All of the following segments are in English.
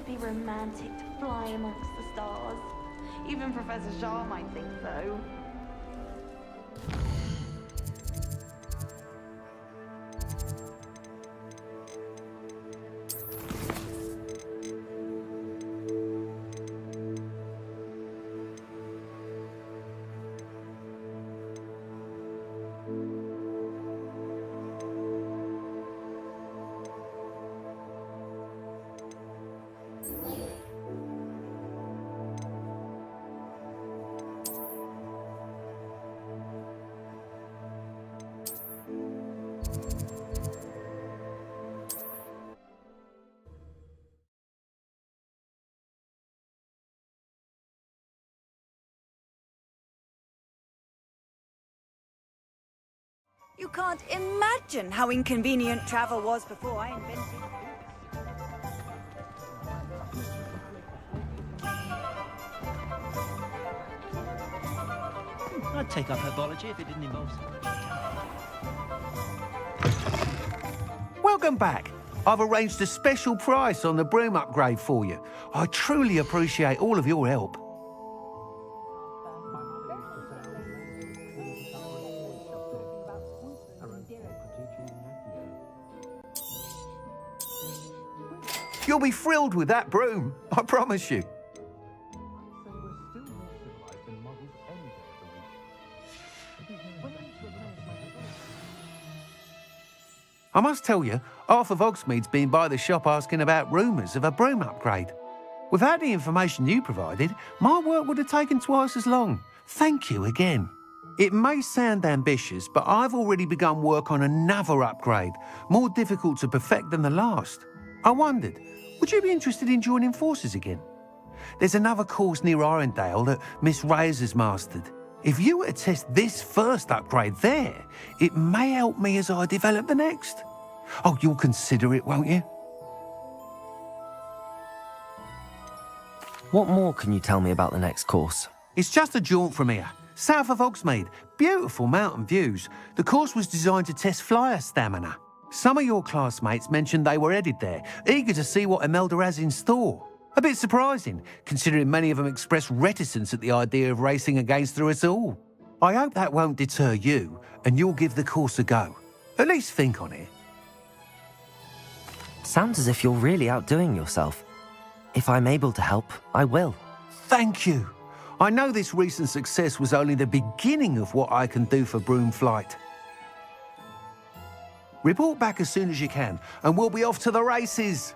be romantic to fly amongst the stars. Even Professor Shah might think so. You can't imagine how inconvenient travel was before I invented it. I'd take up herbology if it didn't involve Welcome back. I've arranged a special price on the broom upgrade for you. I truly appreciate all of your help. You'll be thrilled with that broom, I promise you. I must tell you, half of Hogsmeade's been by the shop asking about rumours of a broom upgrade. Without the information you provided, my work would have taken twice as long. Thank you again. It may sound ambitious, but I've already begun work on another upgrade, more difficult to perfect than the last. I wondered, would you be interested in joining forces again? There's another course near Arendelle that Miss Reyes has mastered. If you were to test this first upgrade there, it may help me as I develop the next. Oh, you'll consider it, won't you? What more can you tell me about the next course? It's just a jaunt from here, south of Hogsmeade. Beautiful mountain views. The course was designed to test flyer stamina. Some of your classmates mentioned they were headed there, eager to see what Imelda has in store. A bit surprising, considering many of them expressed reticence at the idea of racing against her at all. I hope that won't deter you, and you'll give the course a go. At least think on it. Sounds as if you're really outdoing yourself. If I'm able to help, I will. Thank you. I know this recent success was only the beginning of what I can do for Broom Flight. Report back as soon as you can, and we'll be off to the races.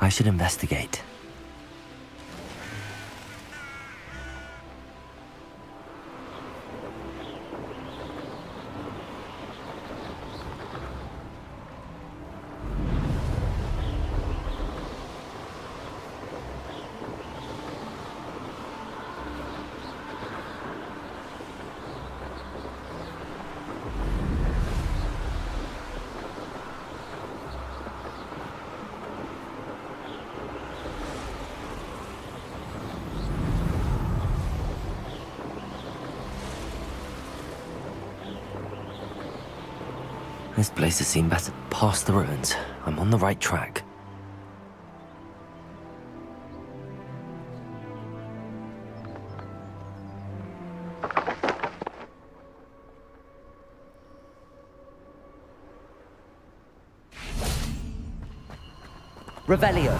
I should investigate. This place has seen better past the ruins. I'm on the right track. Revelio.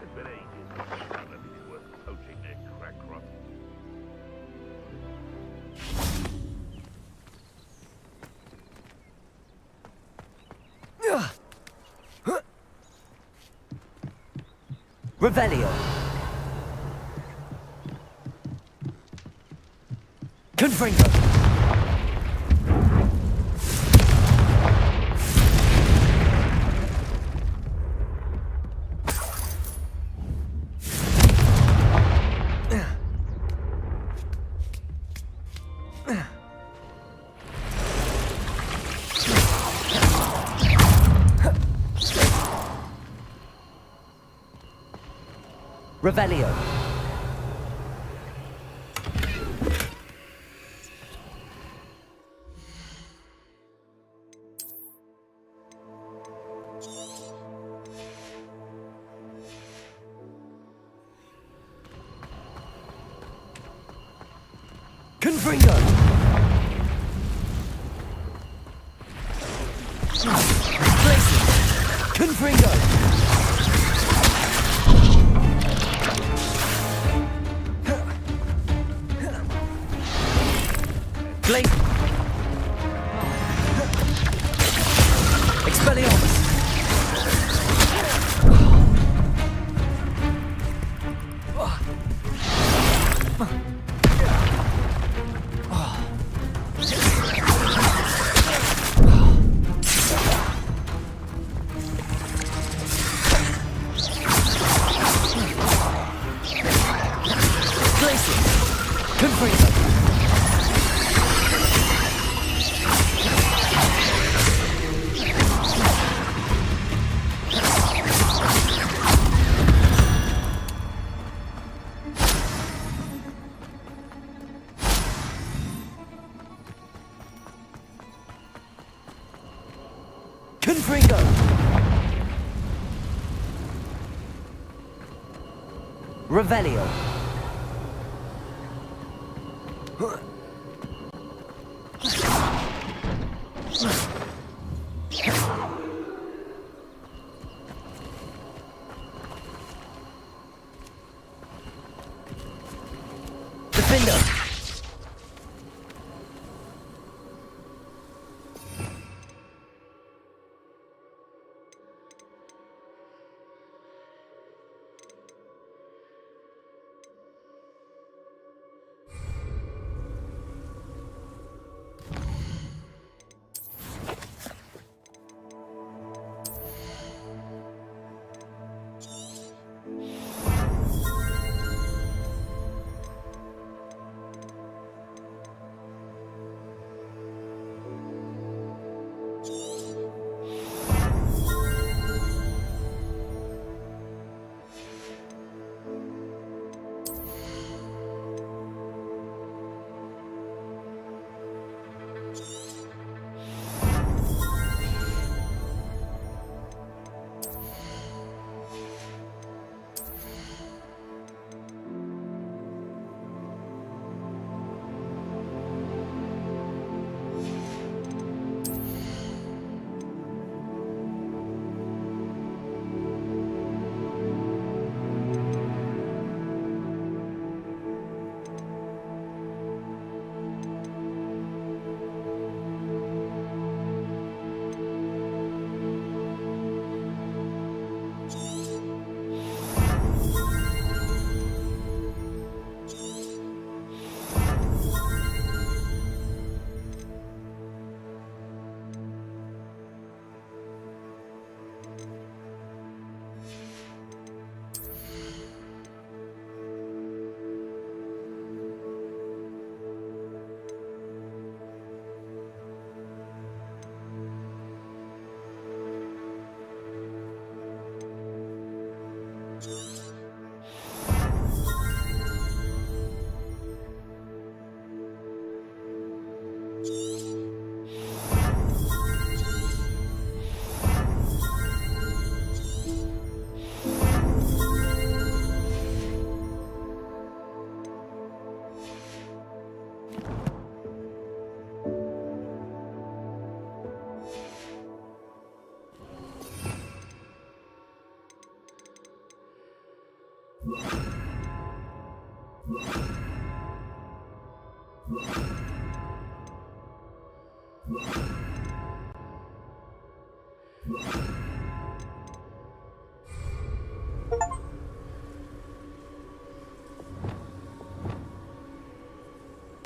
It's been ages. None of it's worth poaching their crack crop. Revelio. Confringo. Revelio. Confringo. Placing. Confringo. Blade. Expelliarmus. Placing. Confringo. Confringo. Revelio. Defender.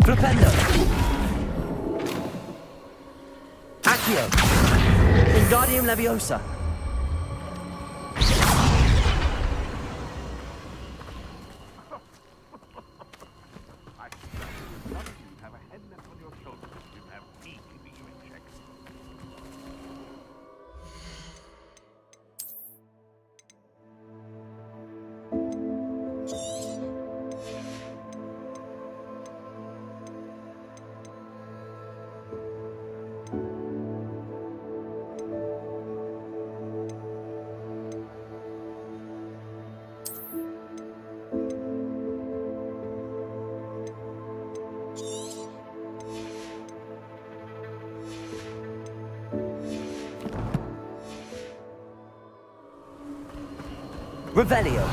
Flipendo! Accio! Wingardium Leviosa! I you have a head left on your shoulders. You have me keeping you in check. Revelio!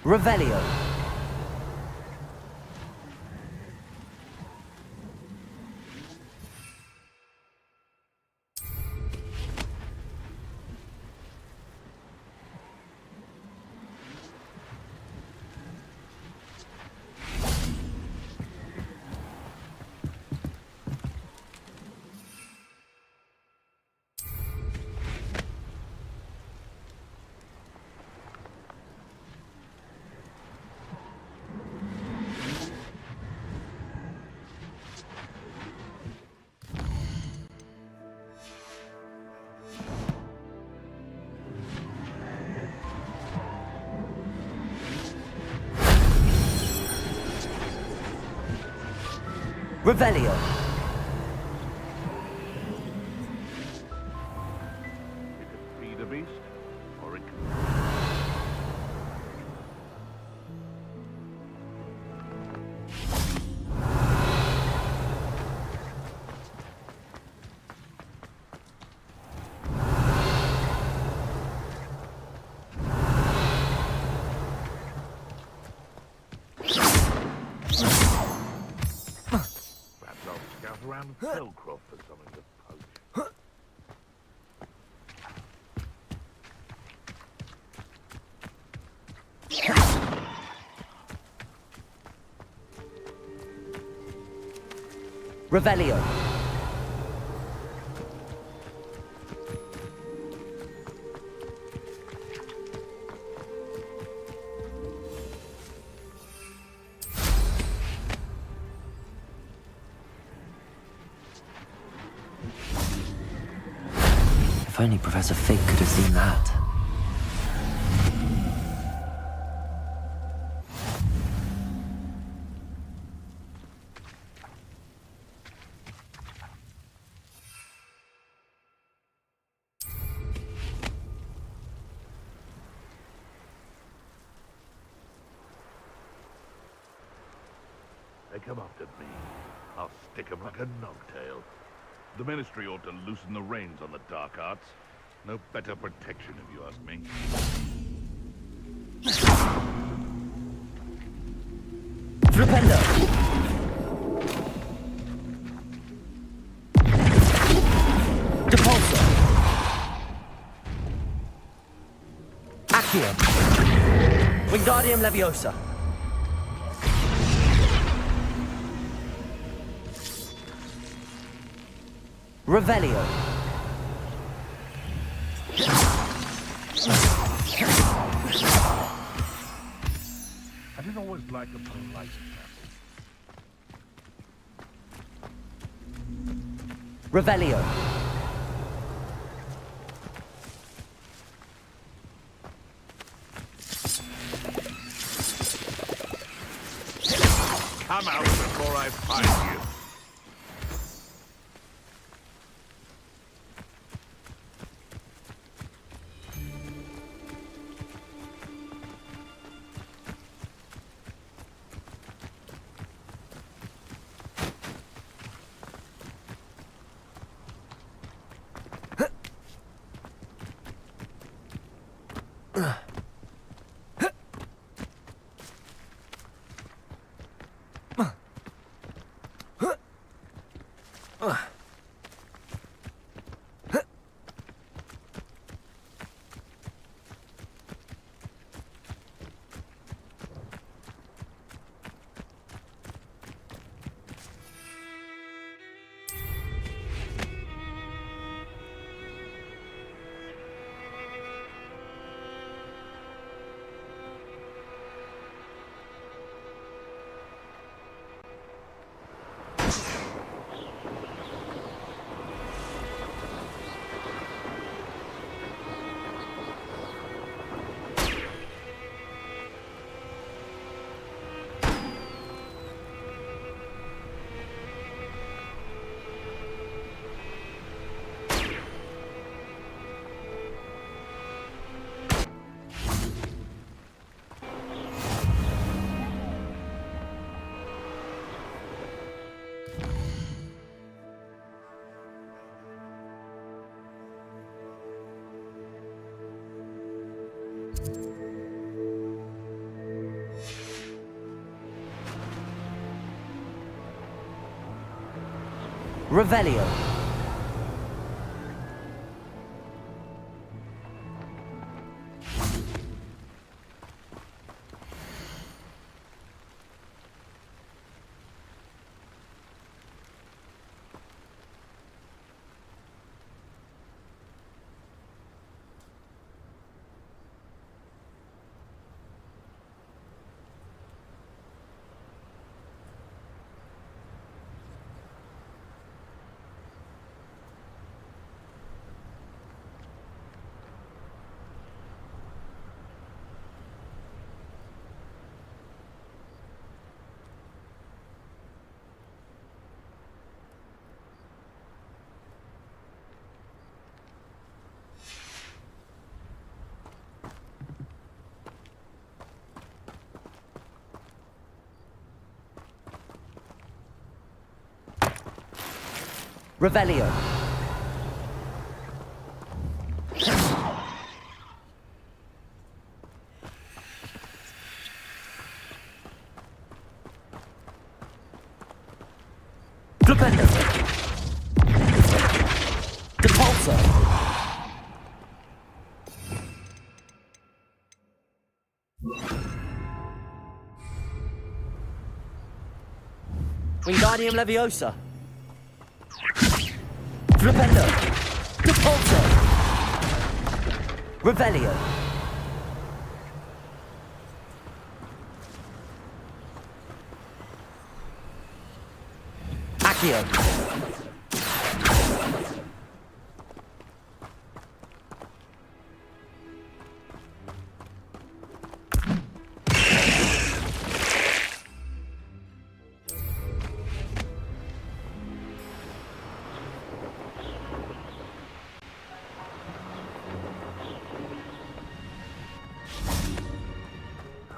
Revelio! Revelio! It can feed a beast, or it can... Perhaps I'll scout around Hellcroft for something to poach. Revelio! If only Professor Fig could have seen that. They come after me. I'll stick 'em like a knobtail. The Ministry ought to loosen the reins on the dark arts. No better protection, if you ask me. Flipendo! Depulso! Accio. Wingardium Leviosa. Revelio. I didn't always like a polite chapel. Revelio. Come out before I find you. Revelio. Revelio. Flipendo. Depulso. Wingardium Leviosa. Flipendo. Depulso. Revelio. Accio.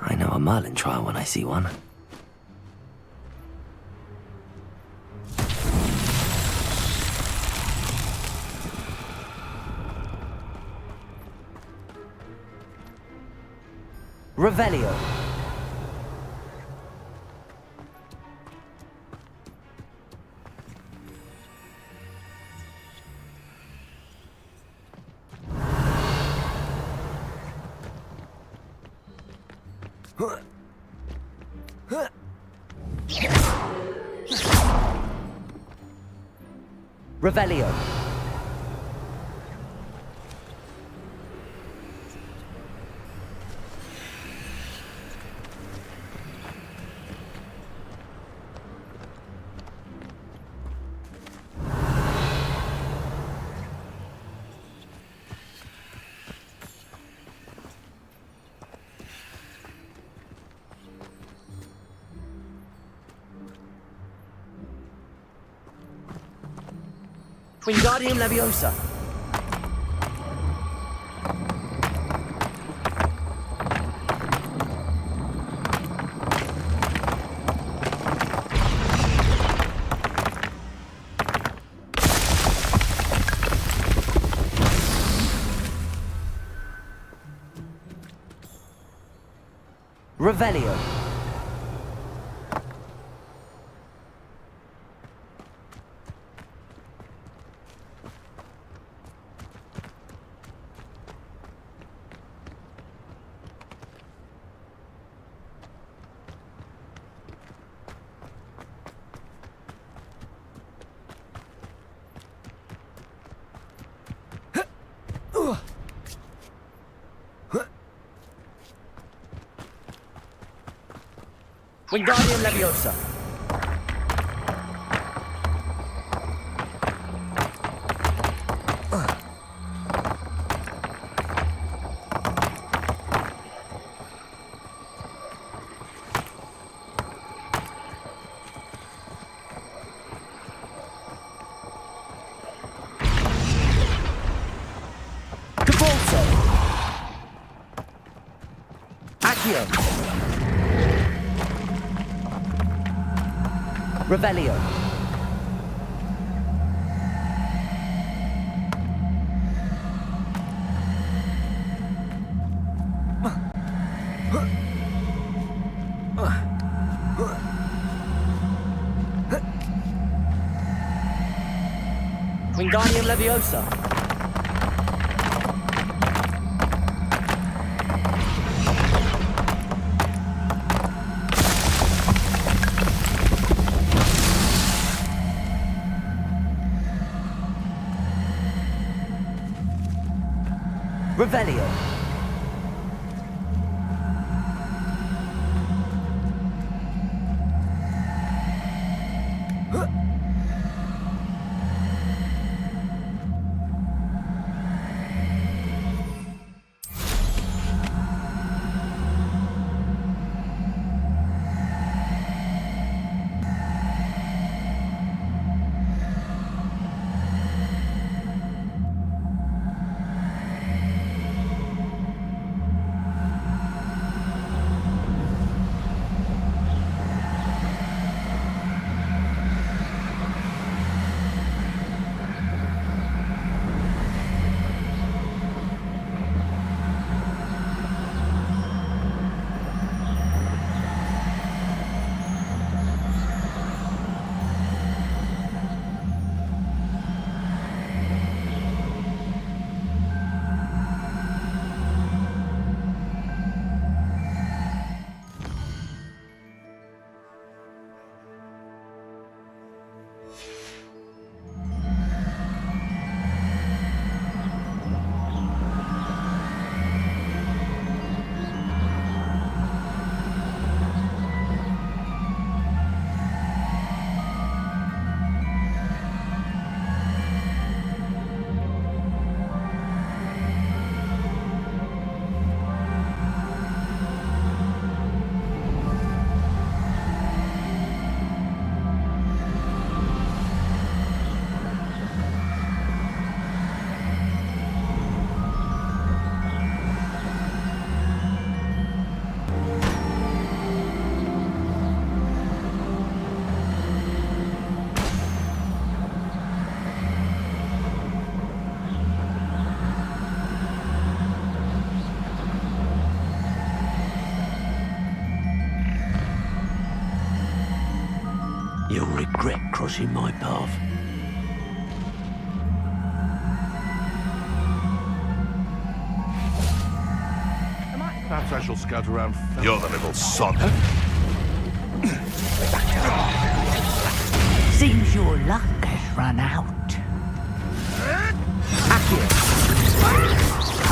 I know a Merlin trial when I see one. Revelio. Revelio. Wingardium Leviosa. Revelio. Wingardium Leviosa. Cabalso. Accio. Revelio. Wingardium Leviosa. Revelio. You'll regret crossing my path. Am I Perhaps I shall scout around. You're the little sod. Seems your luck has run out.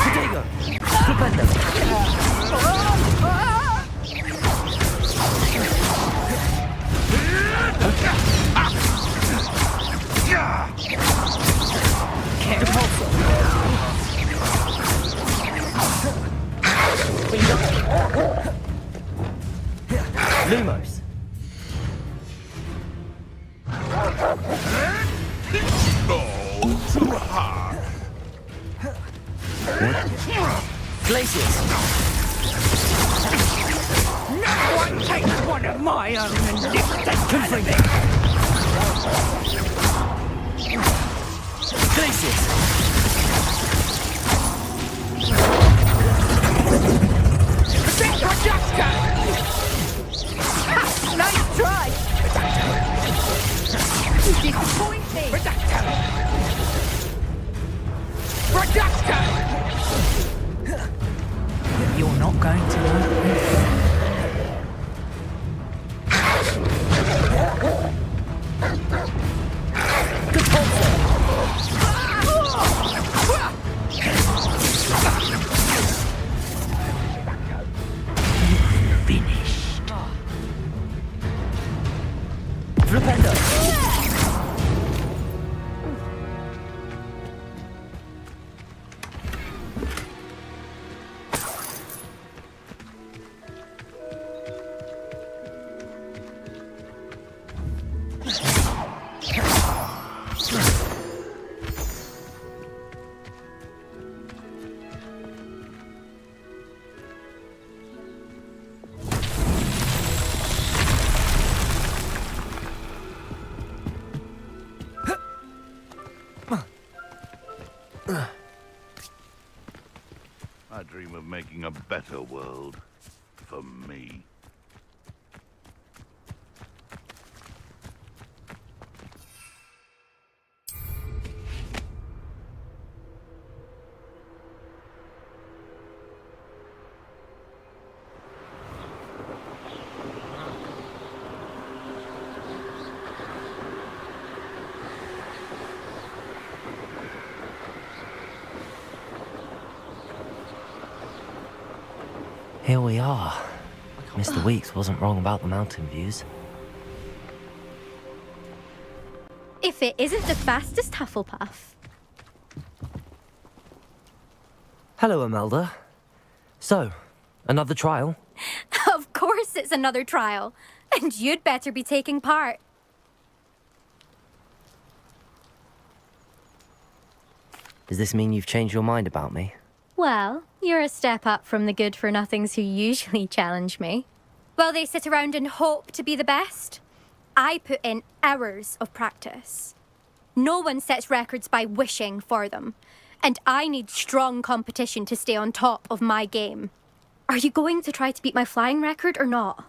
Potato! Stupendo! Lumos. Oh, too hard. Glaciers. No one takes one of my own and lifts the caliber. Glaciers. Nice try! You disappoint me! You're not going to like this. Finished. Flipendo. I dream of making a better world for me. Here we are. Mr. Weeks wasn't wrong about the mountain views. If it isn't the fastest Hufflepuff. Hello, Imelda. So, another trial? Of course it's another trial. And you'd better be taking part. Does this mean you've changed your mind about me? Well, you're a step up from the good-for-nothings who usually challenge me. While they sit around and hope to be the best, I put in hours of practice. No one sets records by wishing for them, and I need strong competition to stay on top of my game. Are you going to try to beat my flying record or not?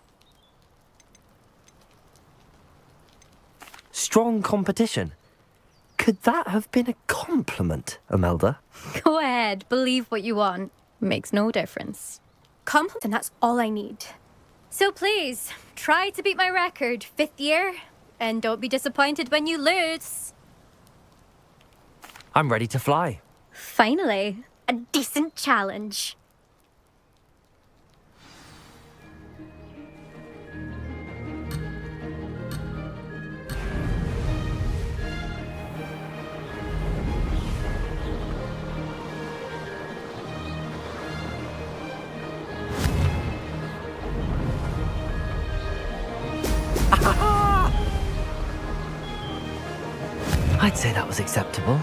Strong competition? Could that have been a compliment, Imelda? Go ahead, believe what you want. Makes no difference. Compliment, and that's all I need. So please, try to beat my record, 5th year, and don't be disappointed when you lose. I'm ready to fly. Finally, a decent challenge. I'd say that was acceptable.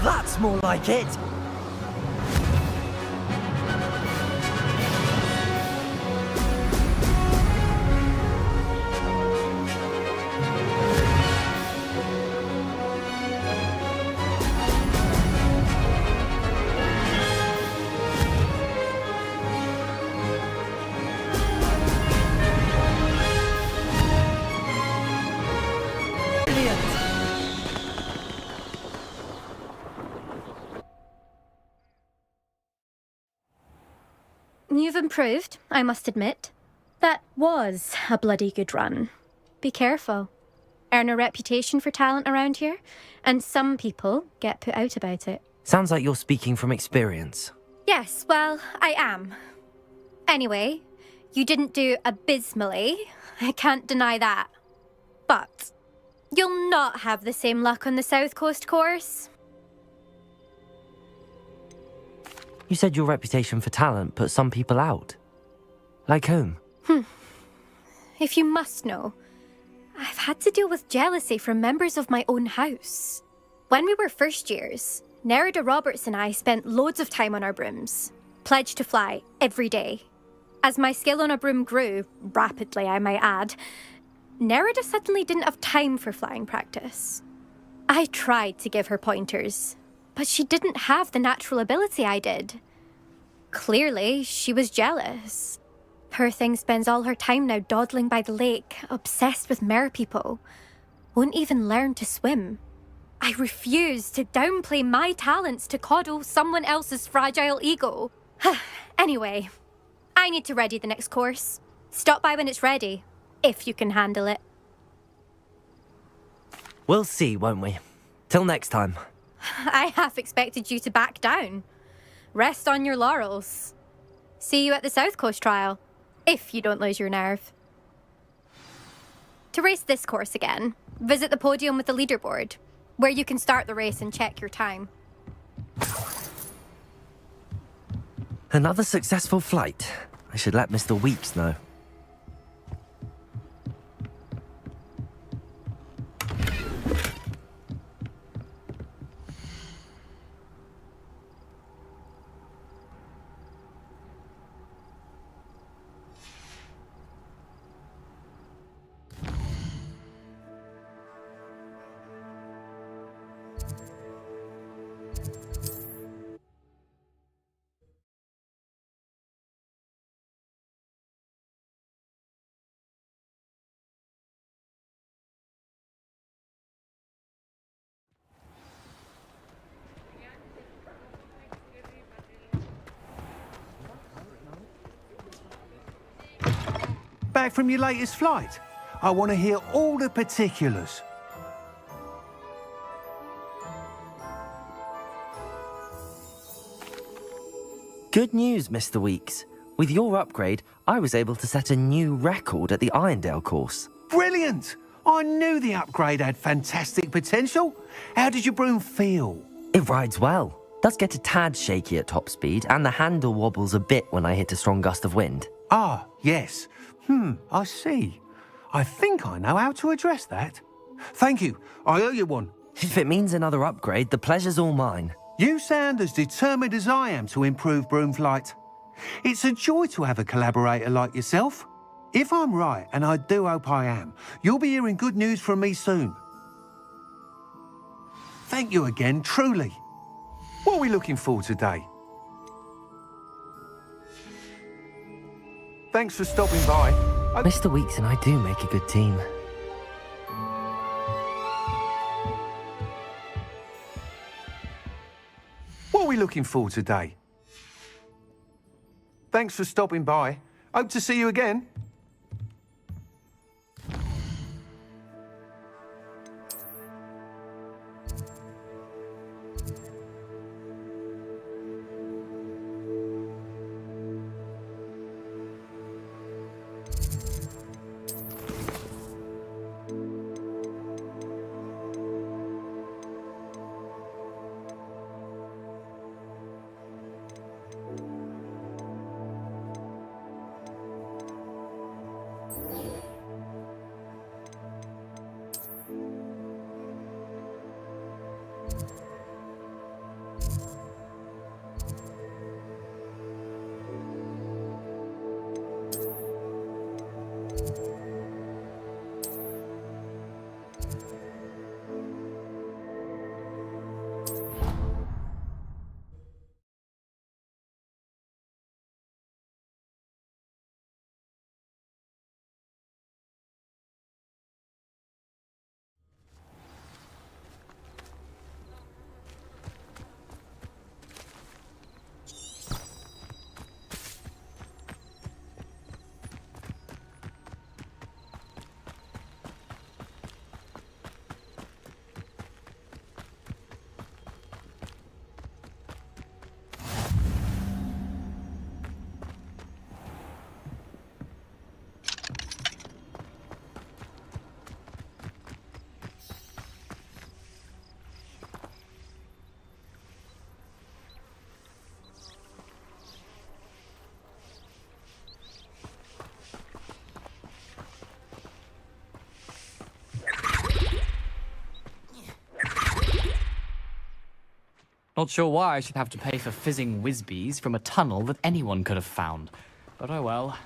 that's more like it! You've improved, I must admit. That was a bloody good run. Be careful. Earn a reputation for talent around here, and some people get put out about it. Sounds like you're speaking from experience. Yes, well, I am. Anyway, you didn't do abysmally. I can't deny that. But you'll not have the same luck on the South Coast course. You said your reputation for talent put some people out. Like whom? If you must know, I've had to deal with jealousy from members of my own house. When we were first years, Nerida Roberts and I spent loads of time on our brooms, pledged to fly every day. As my skill on a broom grew, rapidly I might add, Nerida suddenly didn't have time for flying practice. I tried to give her pointers, but she didn't have the natural ability I did. Clearly, she was jealous. Poor thing spends all her time now dawdling by the lake, obsessed with merpeople. Won't even learn to swim. I refuse to downplay my talents to coddle someone else's fragile ego. Anyway, I need to ready the next course. Stop by when it's ready, if you can handle it. We'll see, won't we? Till next time. I half expected you to back down. Rest on your laurels. See you at the South Coast trial, if you don't lose your nerve. To race this course again, visit the podium with the leaderboard, where you can start the race and check your time. Another successful flight. I should let Mr. Weeks know. Back from your latest flight? I want to hear all the particulars. Good news, Mr. Weeks. With your upgrade, I was able to set a new record at the Irondale course. Brilliant! I knew the upgrade had fantastic potential. How did your broom feel? It rides well. Does get a tad shaky at top speed, and the handle wobbles a bit when I hit a strong gust of wind. Ah, yes. I see. I think I know how to address that. Thank you. I owe you one. If it means another upgrade, the pleasure's all mine. You sound as determined as I am to improve broom flight. It's a joy to have a collaborator like yourself. If I'm right, and I do hope I am, you'll be hearing good news from me soon. Thank you again, truly. What are we looking for today? Thanks for stopping by. Mr. Weeks and I do make a good team. What are we looking for today? Thanks for stopping by. Hope to see you again. Not sure why I should have to pay for fizzing whiz-bees from a tunnel that anyone could have found. But oh well.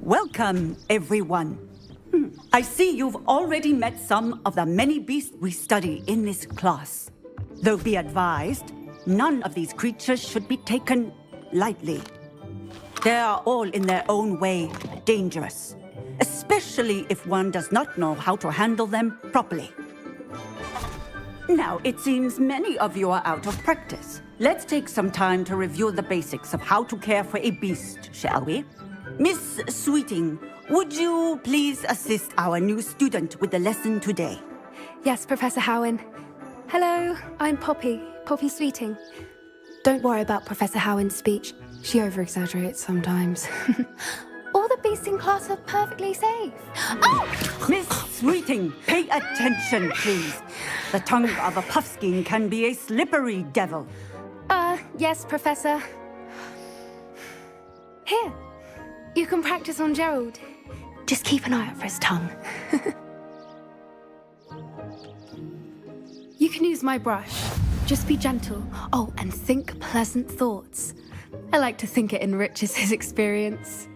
Welcome, everyone. I see you've already met some of the many beasts we study in this class. Though be advised, none of these creatures should be taken lightly. They are all in their own way dangerous, especially if one does not know how to handle them properly. Now, it seems many of you are out of practice. Let's take some time to review the basics of how to care for a beast, shall we? Miss Sweeting, would you please assist our new student with the lesson today? Yes, Professor Howin. Hello, I'm Poppy Sweeting. Don't worry about Professor Howin's speech. She over-exaggerates sometimes. All the beasts in class are perfectly safe. Oh! Miss Sweeting, pay attention, please. The tongue of a puffskein can be a slippery devil. Yes, Professor. Here, you can practice on Gerald. Just keep an eye out for his tongue. You can use my brush. Just be gentle. Oh, and think pleasant thoughts. I like to think it enriches his experience.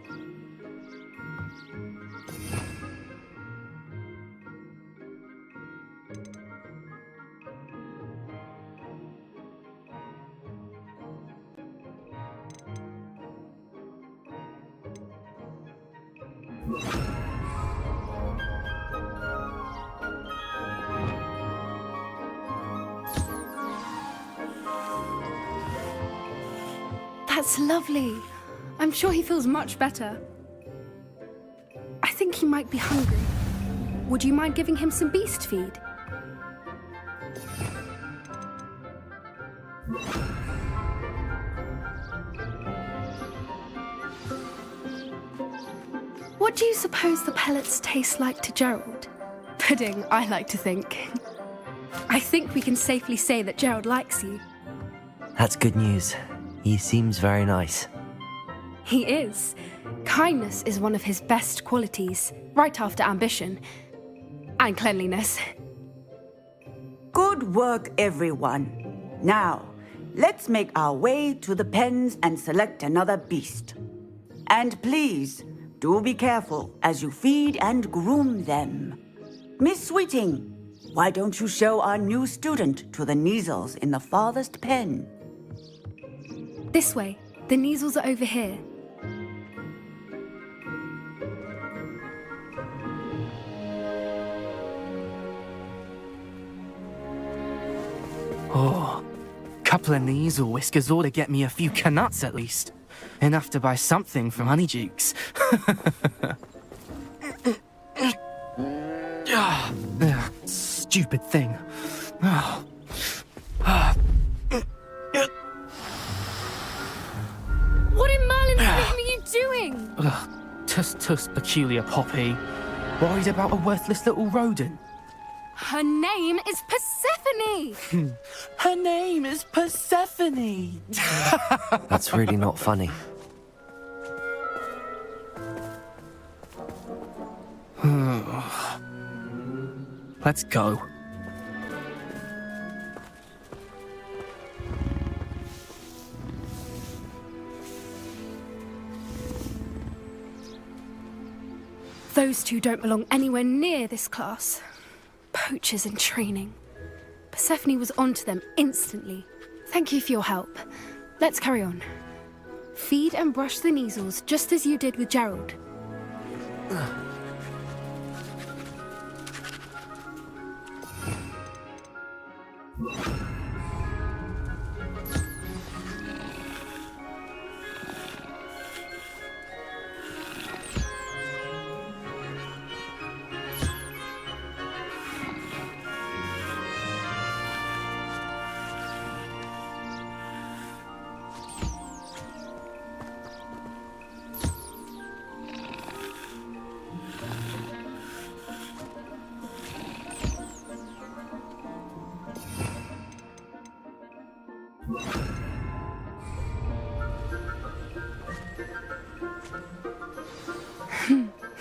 That's lovely. I'm sure he feels much better. I think he might be hungry. Would you mind giving him some beast feed? What do you suppose the pellets taste like to Gerald? Pudding, I like to think. I think we can safely say that Gerald likes you. That's good news. He seems very nice. He is. Kindness is one of his best qualities, right after ambition. And cleanliness. Good work, everyone. Now, let's make our way to the pens and select another beast. And please, do be careful as you feed and groom them. Miss Sweeting, why don't you show our new student to the Kneazles in the farthest pen? This way. The Kneazles are over here. Oh, couple of Kneazle whiskers ought to get me a few canuts at least. Enough to buy something from Honeydukes. Stupid thing. What in Merlin's name are you doing? Tuss, peculiar Poppy. Worried about a worthless little rodent. Her name is Persephone! Her name is Persephone! That's really not funny. Let's go. Those two don't belong anywhere near this class. Poachers in training. Persephone was onto them instantly. Thank you for your help. Let's carry on. Feed and brush the Kneazles just as you did with Gerald.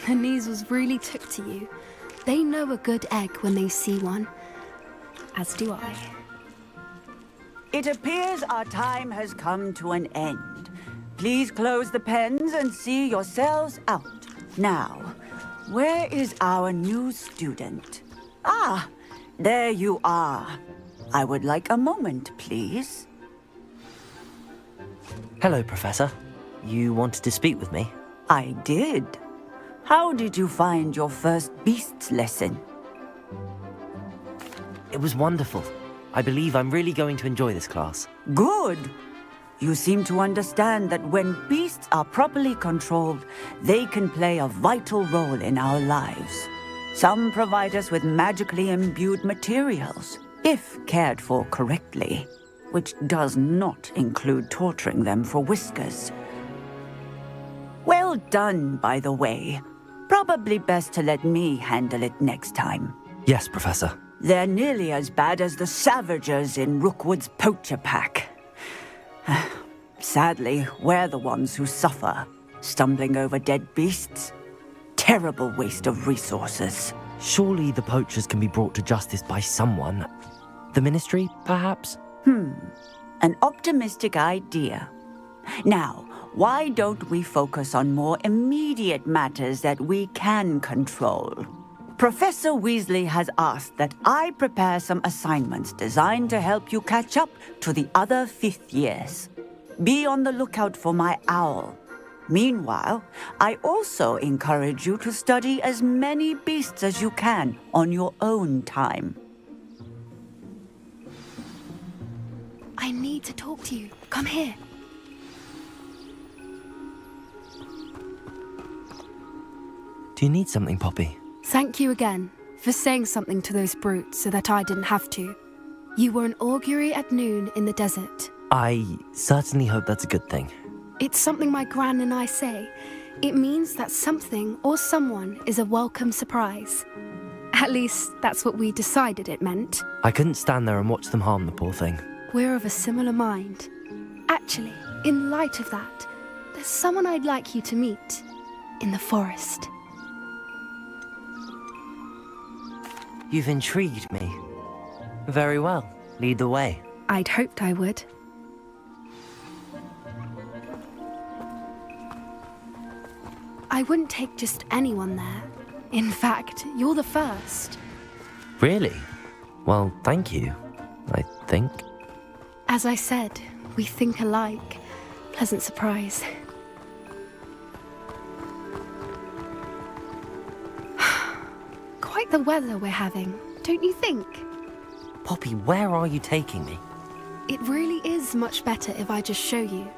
The Kneazles really took to you. They know a good egg when they see one. As do I. It appears our time has come to an end. Please close the pens and see yourselves out. Now, where is our new student? Ah, there you are. I would like a moment, please. Hello, Professor. You wanted to speak with me? I did. How did you find your first beasts lesson? It was wonderful. I believe I'm really going to enjoy this class. Good. You seem to understand that when beasts are properly controlled, they can play a vital role in our lives. Some provide us with magically imbued materials, if cared for correctly, which does not include torturing them for whiskers. Well done, by the way. Probably best to let me handle it next time. Yes, Professor. They're nearly as bad as the Savagers in Rookwood's poacher pack. Sadly, we're the ones who suffer, stumbling over dead beasts. Terrible waste of resources. Surely the poachers can be brought to justice by someone. The Ministry, perhaps? An optimistic idea. Now, why don't we focus on more immediate matters that we can control? Professor Weasley has asked that I prepare some assignments designed to help you catch up to the other fifth years. Be on the lookout for my owl. Meanwhile, I also encourage you to study as many beasts as you can on your own time. I need to talk to you. Come here. Do you need something, Poppy? Thank you again for saying something to those brutes so that I didn't have to. You were an augury at noon in the desert. I certainly hope that's a good thing. It's something my gran and I say. It means that something or someone is a welcome surprise. At least, that's what we decided it meant. I couldn't stand there and watch them harm the poor thing. We're of a similar mind. Actually, in light of that, there's someone I'd like you to meet. In the forest. You've intrigued me. Very well. Lead the way. I'd hoped I would. I wouldn't take just anyone there. In fact, you're the first. Really? Well, thank you, I think. As I said, we think alike. Pleasant surprise. Quite the weather we're having, don't you think? Poppy, where are you taking me? It really is much better if I just show you.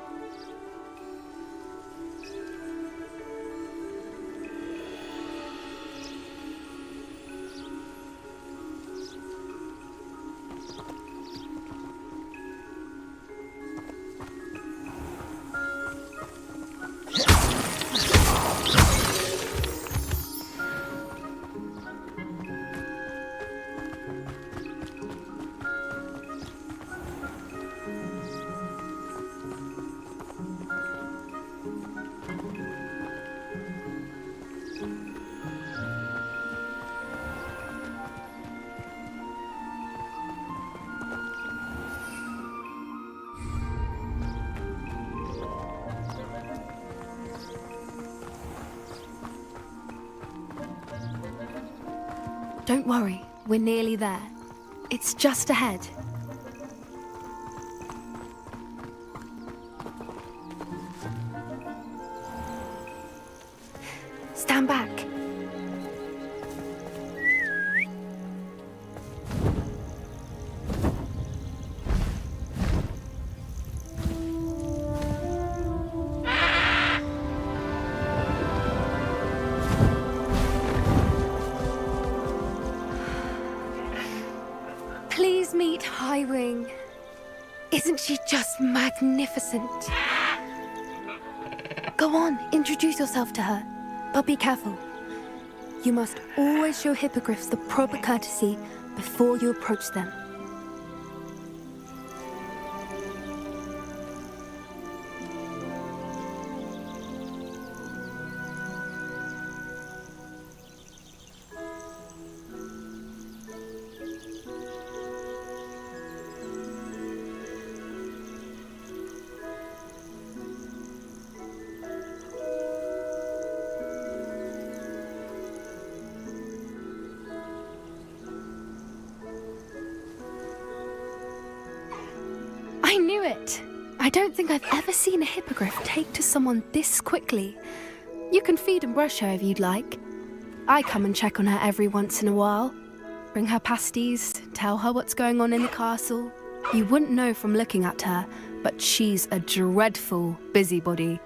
Don't worry, we're nearly there. It's just ahead. Stand back. Please meet Highwing. Isn't she just magnificent? Go on, introduce yourself to her. But be careful. You must always show hippogriffs the proper courtesy before you approach them. I knew it! I don't think I've ever seen a hippogriff take to someone this quickly. You can feed and brush her if you'd like. I come and check on her every once in a while. Bring her pasties, tell her what's going on in the castle. You wouldn't know from looking at her, but she's a dreadful busybody.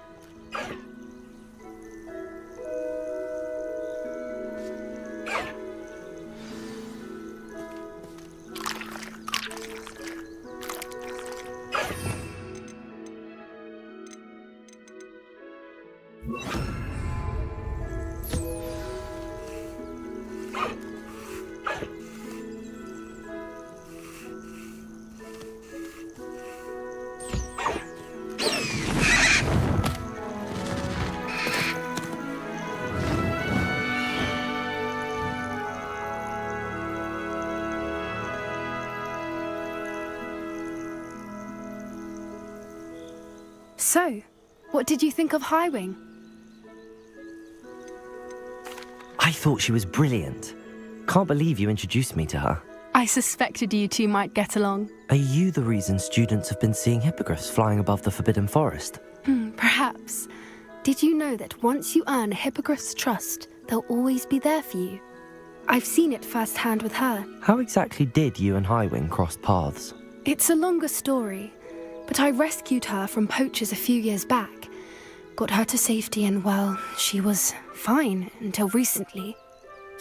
So, what did you think of Highwing? I thought she was brilliant. Can't believe you introduced me to her. I suspected you two might get along. Are you the reason students have been seeing hippogriffs flying above the Forbidden Forest? Perhaps. Did you know that once you earn a hippogriff's trust, they'll always be there for you? I've seen it firsthand with her. How exactly did you and Highwing cross paths? It's a longer story, but I rescued her from poachers a few years back. Got her to safety and, well, she was fine until recently.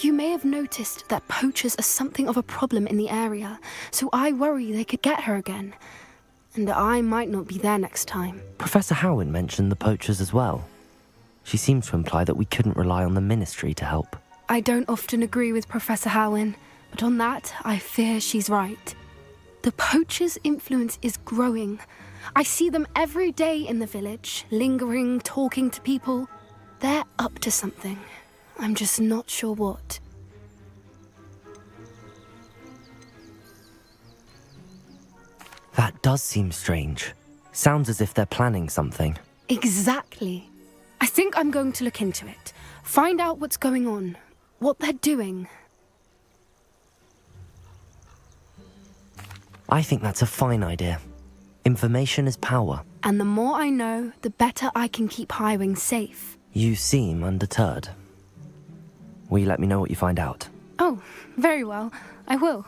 You may have noticed that poachers are something of a problem in the area, so I worry they could get her again. And I might not be there next time. Professor Howin mentioned the poachers as well. She seemed to imply that we couldn't rely on the Ministry to help. I don't often agree with Professor Howin, but on that, I fear she's right. The poachers' influence is growing. I see them every day in the village, lingering, talking to people. They're up to something. I'm just not sure what. That does seem strange. Sounds as if they're planning something. Exactly. I think I'm going to look into it. Find out what's going on, what they're doing. I think that's a fine idea. Information is power. And the more I know, the better I can keep Highwing safe. You seem undeterred. Will you let me know what you find out? Oh, very well. I will.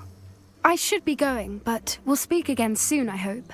I should be going, but we'll speak again soon, I hope.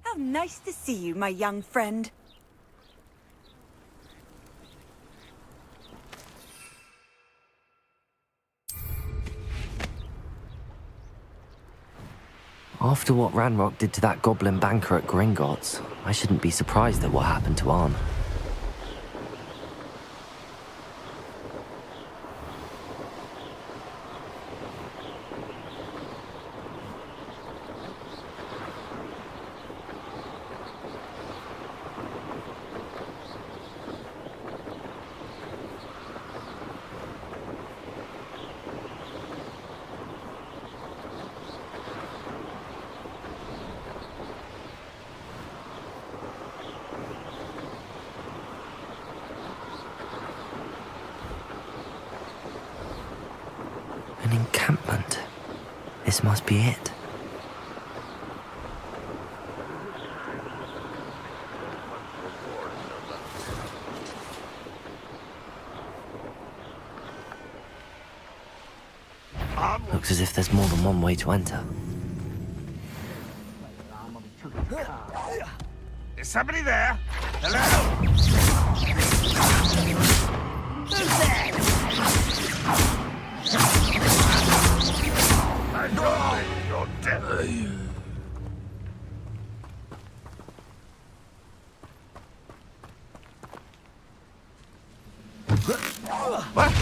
How nice to see you, my young friend. After what Ranrock did to that goblin banker at Gringotts, I shouldn't be surprised at what happened to Arn. An encampment. This must be it. Looks as if there's more than one way to enter. Is somebody there? Hello? Who's there? I know you're dead. What?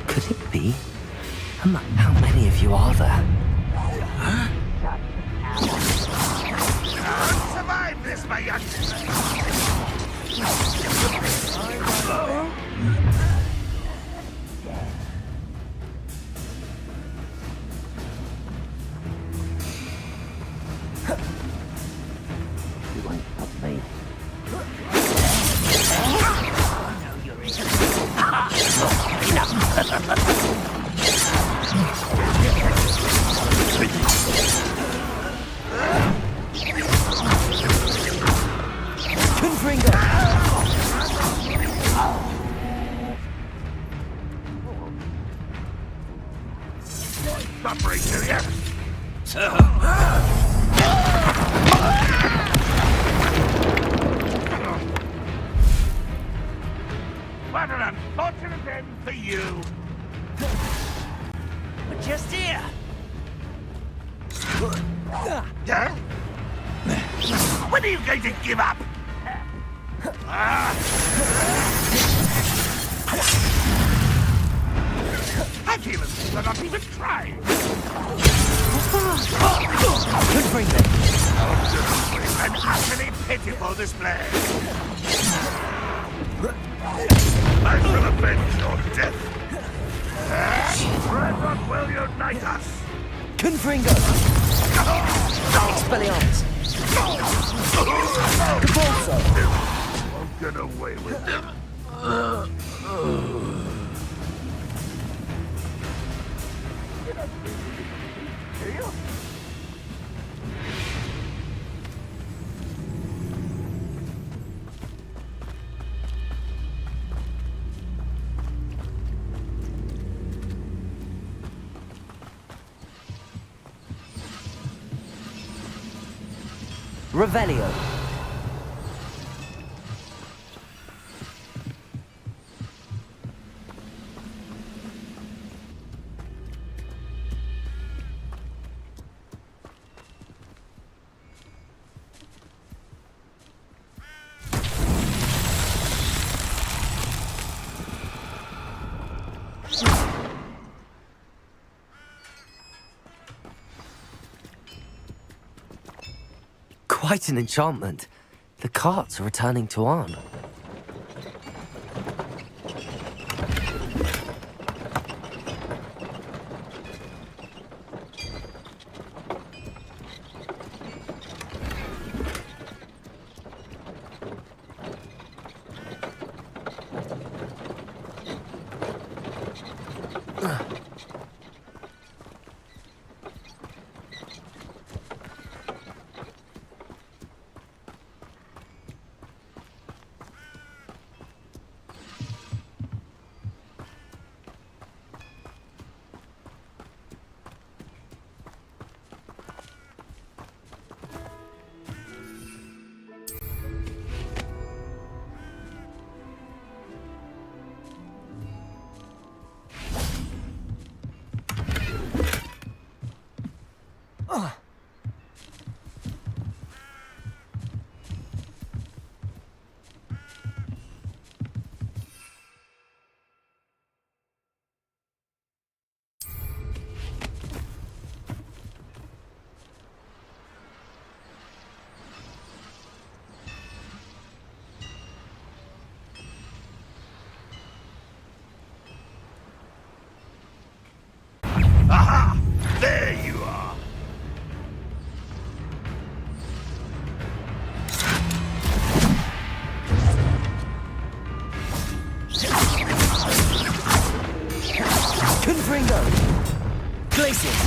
Could it be? How many of you are there? I'll survive this, my young. to you. What an unfortunate end for you. But just here. Yeah? When are you going to give up? I feel as if they're not even trying. Could bring them. An utterly pitiful display. I shall avenge your death. Redrock will unite us. Confringo! Expelliarmus! Cabalso! Won't get away with it. Revelio. Quite an enchantment. The carts are returning to Arn. Aha! There you are. Confringo! Glacius!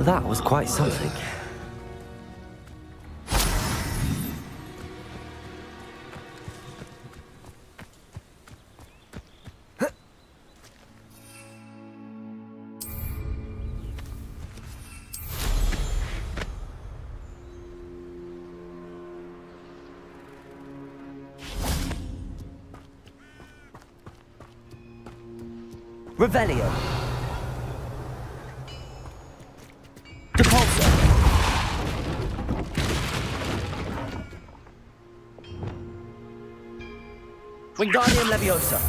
That was quite something. Revelio. Depulso. Wingardium Leviosa.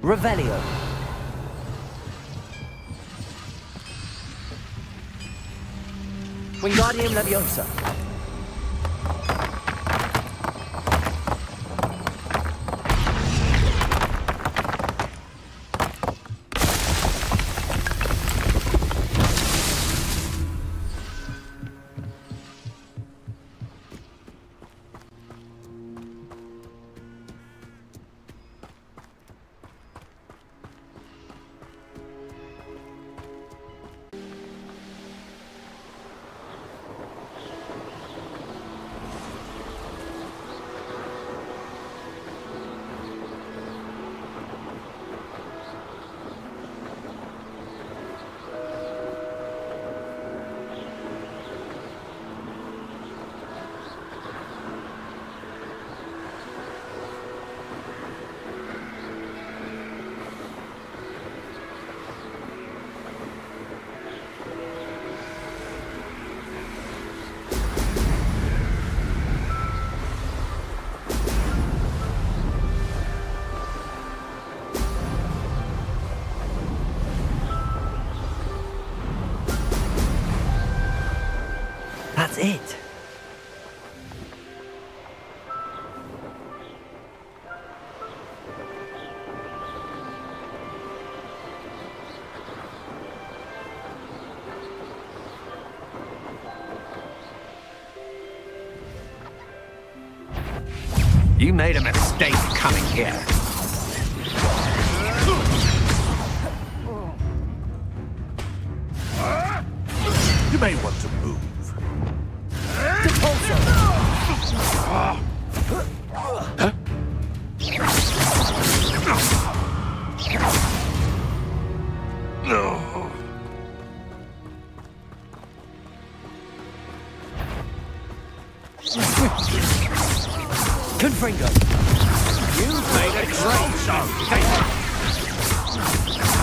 Revelio. Wingardium Leviosa. That's it. You made a mistake coming here. You may want to move. No. Confringo. You've made a great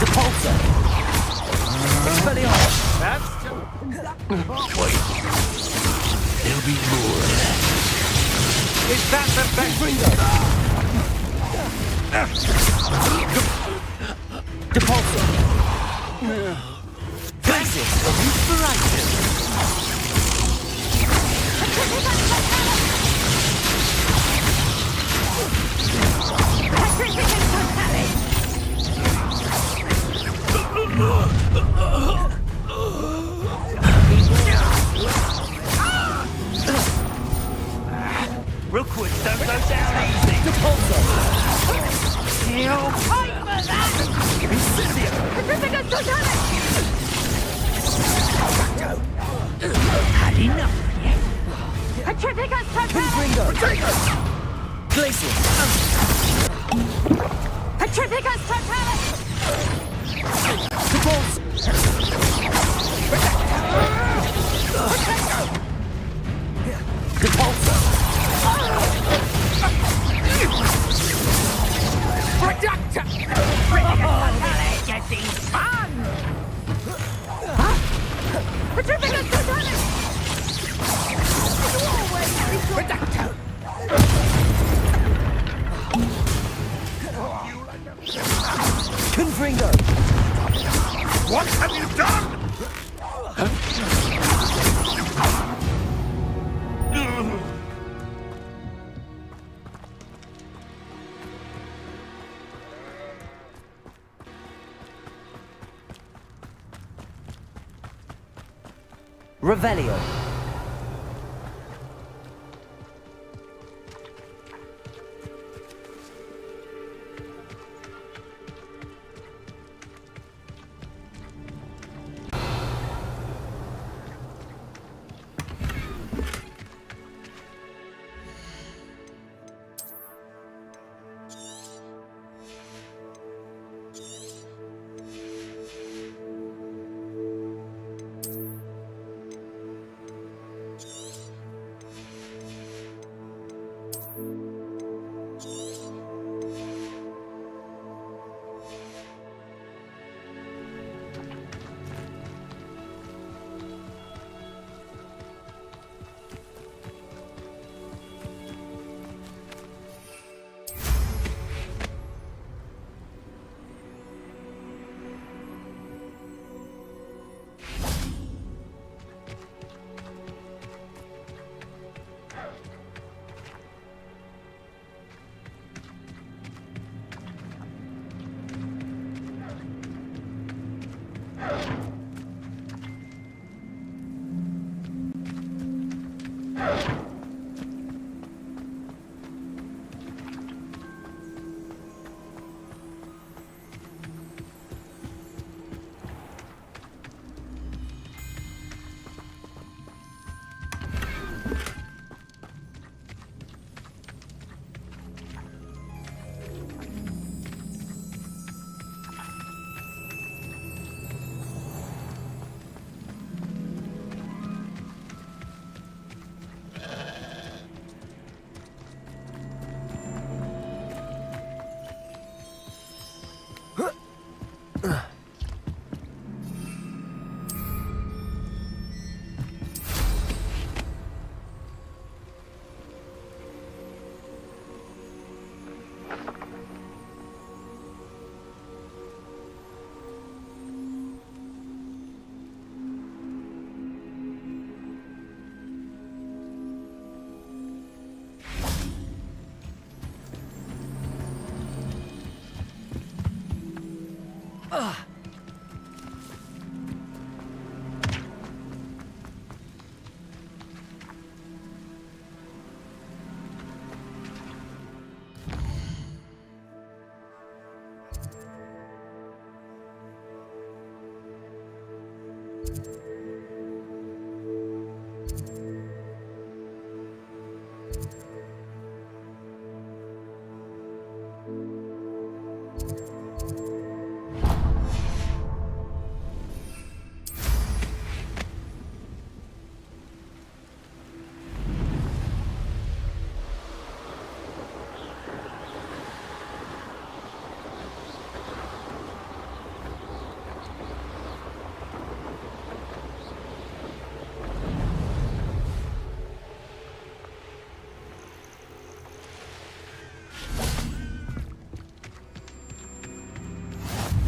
Depulso. Expelliarmus. Wait. There'll be more. Is that the best? Depulso. Glacius. Inspiration. Rookwoods don't go down easy. You'll fight for that! Petrificus Totalis! Had enough. Petrificus Totalis! Glacius. Petrificus Totalis! Getting fun. Petrificus Totalis! Confringo. What have you done? Revelio.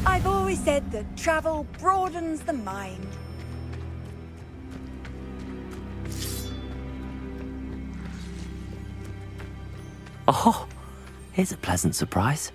I've always said that travel broadens the mind. Oh, here's a pleasant surprise.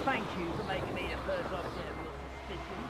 Thank you for making me the first object of your suspicion.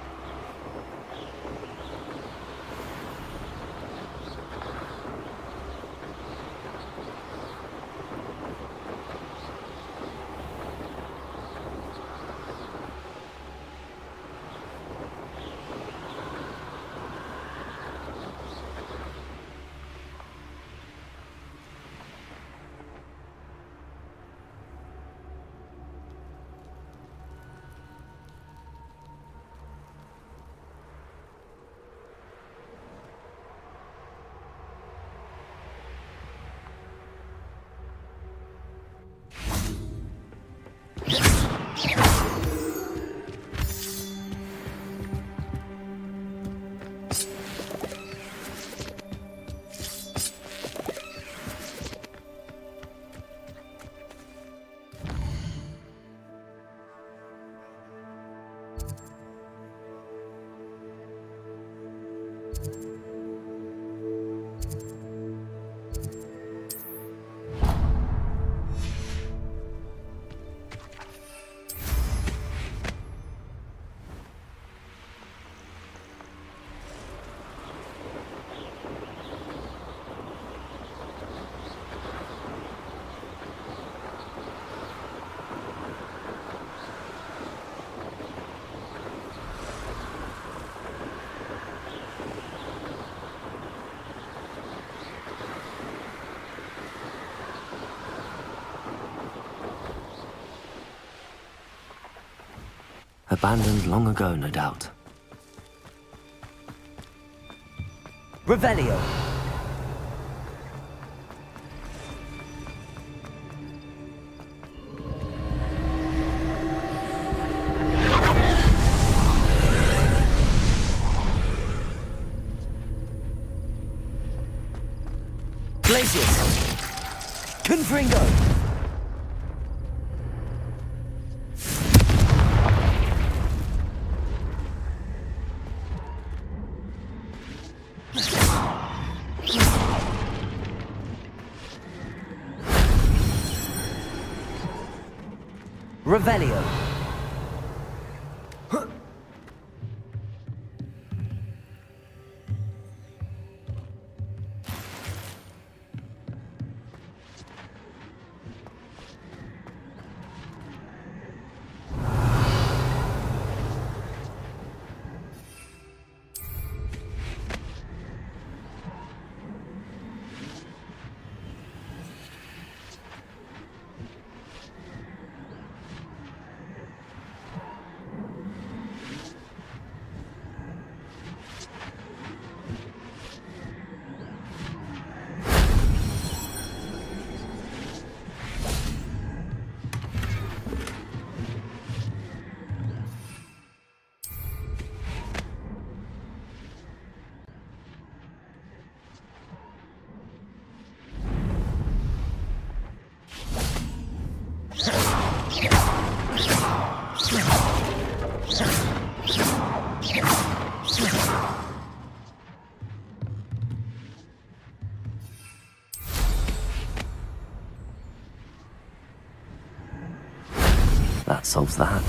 Abandoned long ago, no doubt. Revelio! Glacius! Confringo! Revelio. That solves that.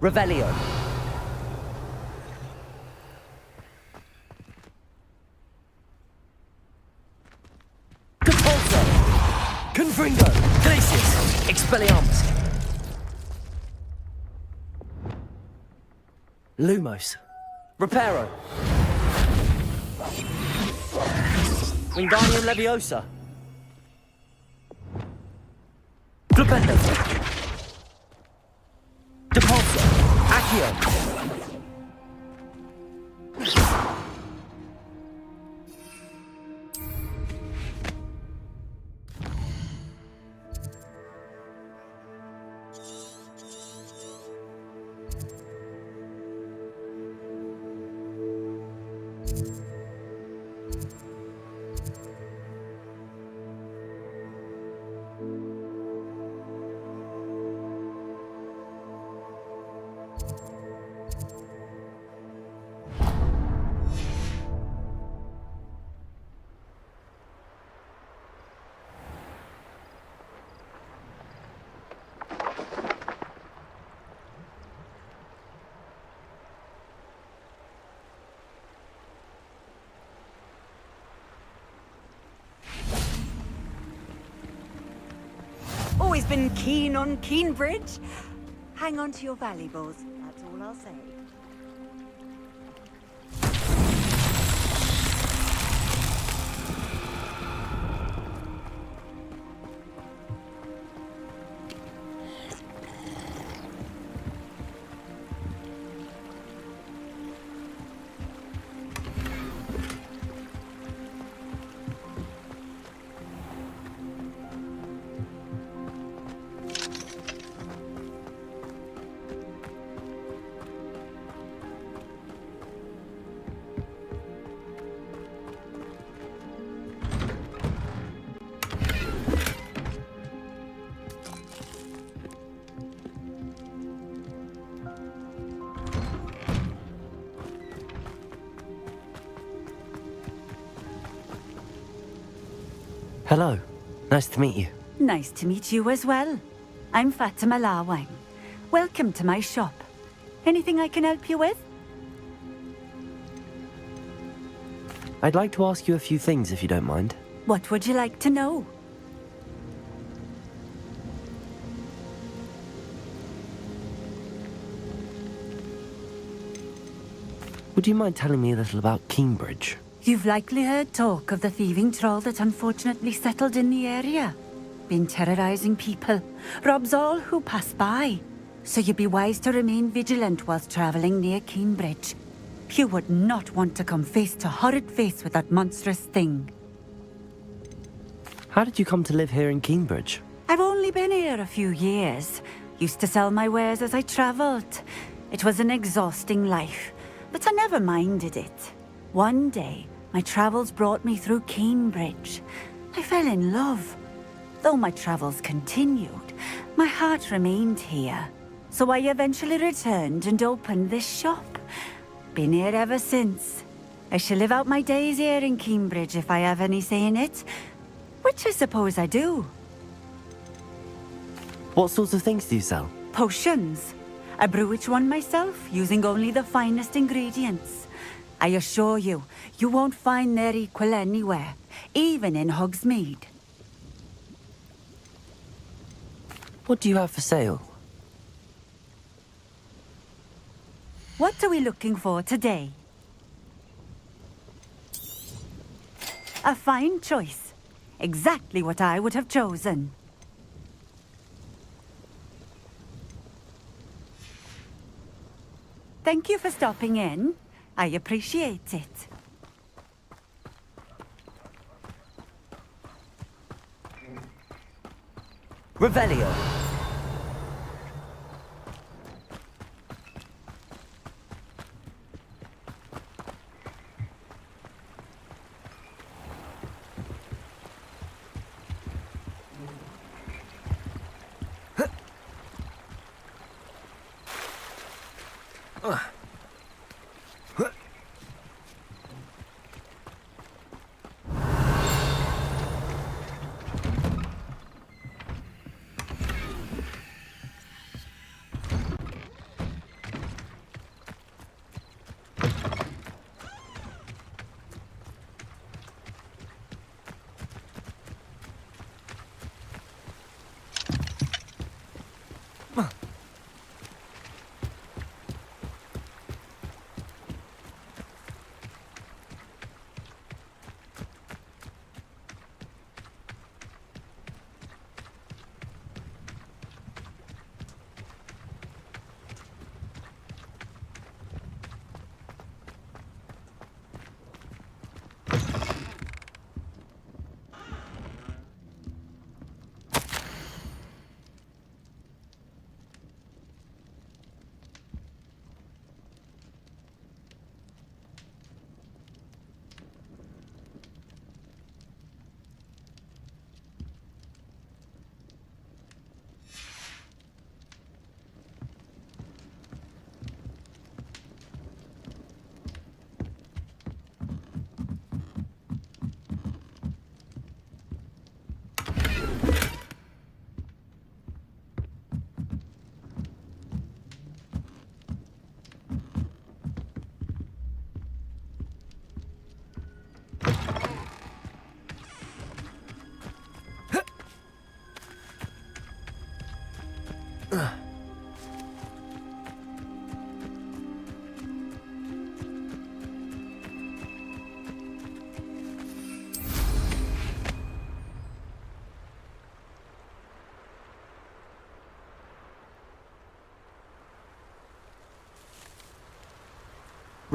Revelio. Compulso. Confringo. Glacius. Expelliarmus. Lumos. Reparo. Wingardium Leviosa. Flipendo. Depulso. Accio. Always been keen on Keenbridge. Hang on to your valuables, that's all I'll say. Hello. Nice to meet you. Nice to meet you as well. I'm Fatima Lawang. Welcome to my shop. Anything I can help you with? I'd like to ask you a few things if you don't mind. What would you like to know? Would you mind telling me a little about Keenbridge? You've likely heard talk of the thieving troll that unfortunately settled in the area. Been terrorizing people, robs all who pass by. So you'd be wise to remain vigilant whilst traveling near Keenbridge. You would not want to come face to horrid face with that monstrous thing. How did you come to live here in Keenbridge? I've only been here a few years. Used to sell my wares as I traveled. It was an exhausting life, but I never minded it. One day, my travels brought me through Keenbridge. I fell in love. Though my travels continued, my heart remained here. So I eventually returned and opened this shop. Been here ever since. I shall live out my days here in Keenbridge if I have any say in it. Which I suppose I do. What sorts of things do you sell? Potions. I brew each one myself, using only the finest ingredients. I assure you, you won't find their equal anywhere, even in Hogsmeade. What do you have for sale? What are we looking for today? A fine choice. Exactly what I would have chosen. Thank you for stopping in. I appreciate it. Revelio.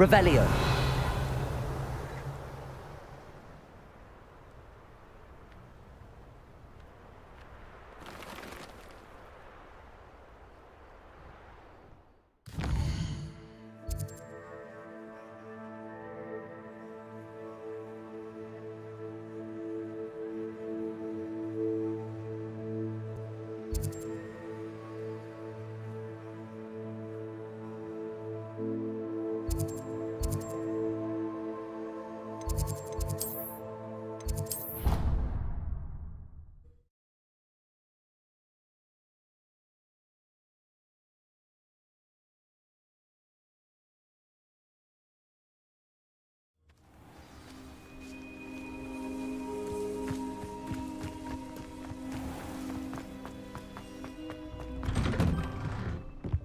Revelio.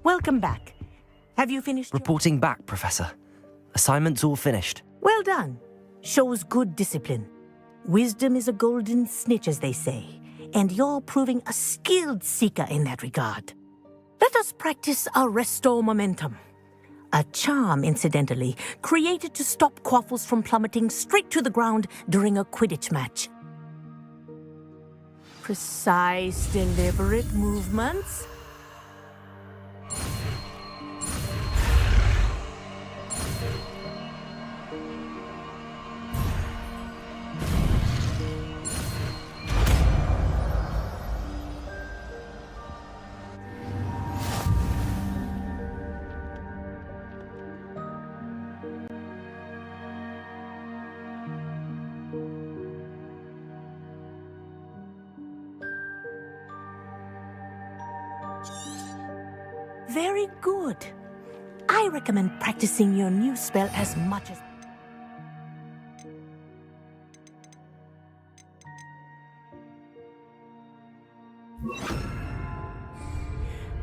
Welcome back. Have you finished? Reporting back, Professor. Assignment's all finished. Well done. Shows good discipline. Wisdom is a golden snitch, as they say, and you're proving a skilled seeker in that regard. Let us practice our restore momentum. A charm, incidentally, created to stop Quaffles from plummeting straight to the ground during a Quidditch match. Precise, deliberate movements. Very good. I recommend practicing your new spell as much as...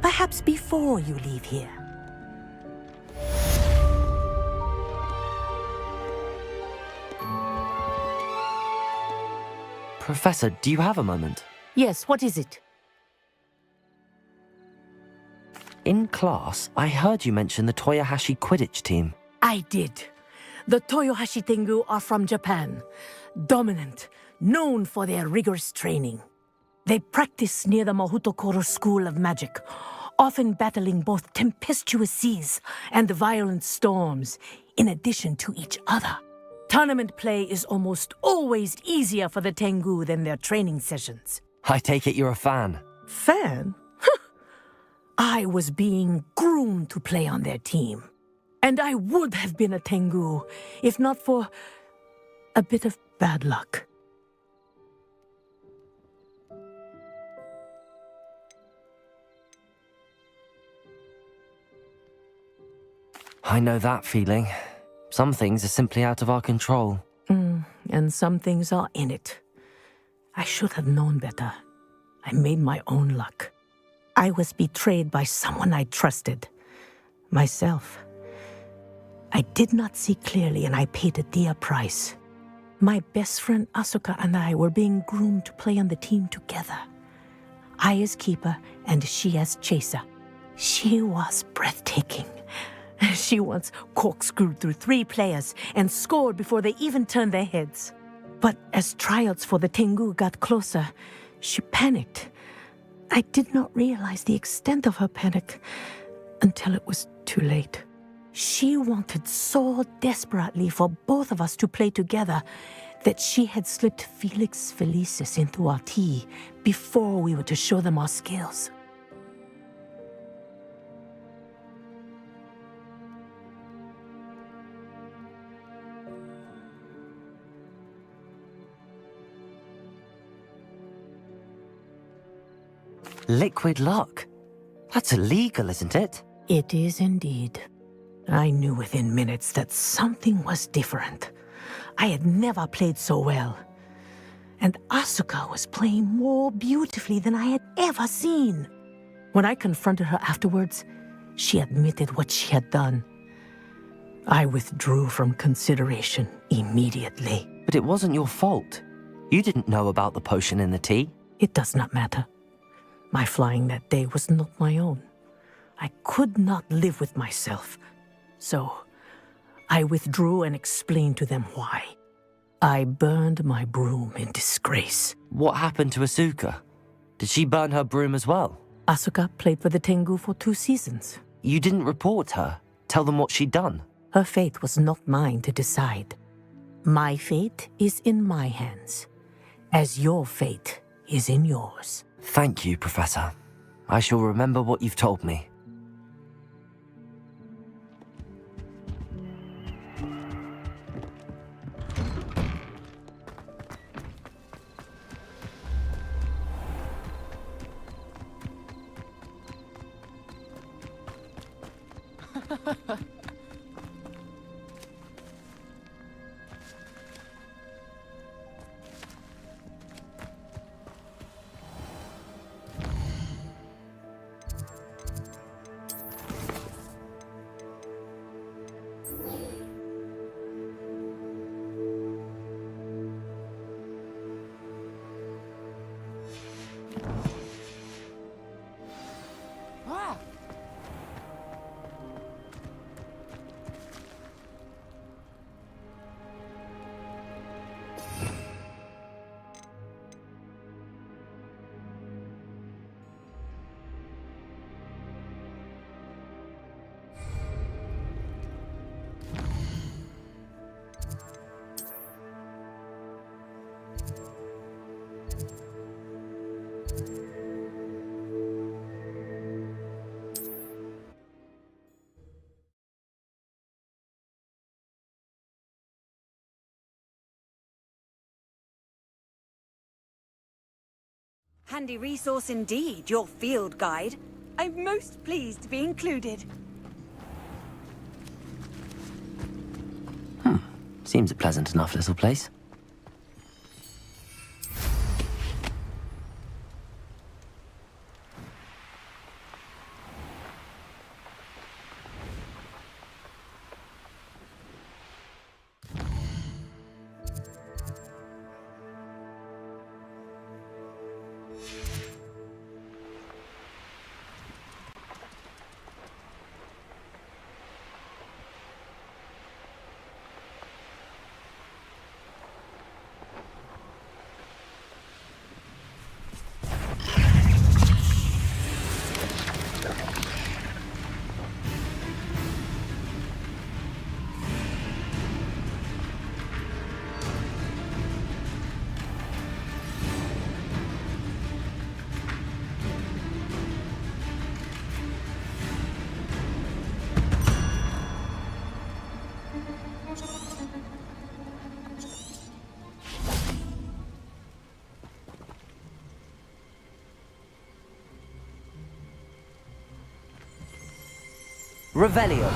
Perhaps before you leave here. Professor, do you have a moment? Yes, what is it? In class, I heard you mention the Toyohashi Quidditch team. I did. The Toyohashi Tengu are from Japan. Dominant, known for their rigorous training. They practice near the Mahutokoro School of Magic, often battling both tempestuous seas and violent storms, in addition to each other. Tournament play is almost always easier for the Tengu than their training sessions. I take it you're a fan. Fan? I was being groomed to play on their team. And I would have been a Tengu, if not for a bit of bad luck. I know that feeling. Some things are simply out of our control. And some things are in it. I should have known better. I made my own luck. I was betrayed by someone I trusted. Myself. I did not see clearly and I paid a dear price. My best friend Asuka and I were being groomed to play on the team together. I as keeper and she as chaser. She was breathtaking. She once corkscrewed through 3 players and scored before they even turned their heads. But as tryouts for the Tengu got closer, she panicked. I did not realize the extent of her panic until it was too late. She wanted so desperately for both of us to play together that she had slipped Felix Felicis into our tea before we were to show them our skills. Liquid luck? That's illegal, isn't it? It is indeed. I knew within minutes that something was different. I had never played so well. And Asuka was playing more beautifully than I had ever seen. When I confronted her afterwards, she admitted what she had done. I withdrew from consideration immediately. But it wasn't your fault. You didn't know about the potion in the tea. It does not matter. My flying that day was not my own. I could not live with myself. So, I withdrew and explained to them why. I burned my broom in disgrace. What happened to Asuka? Did she burn her broom as well? Asuka played for the Tengu for 2 seasons. You didn't report her. Tell them what she'd done. Her fate was not mine to decide. My fate is in my hands, as your fate is in yours. Thank you, Professor. I shall remember what you've told me. Handy resource indeed, your field guide. I'm most pleased to be included. Seems a pleasant enough little place. Revelio.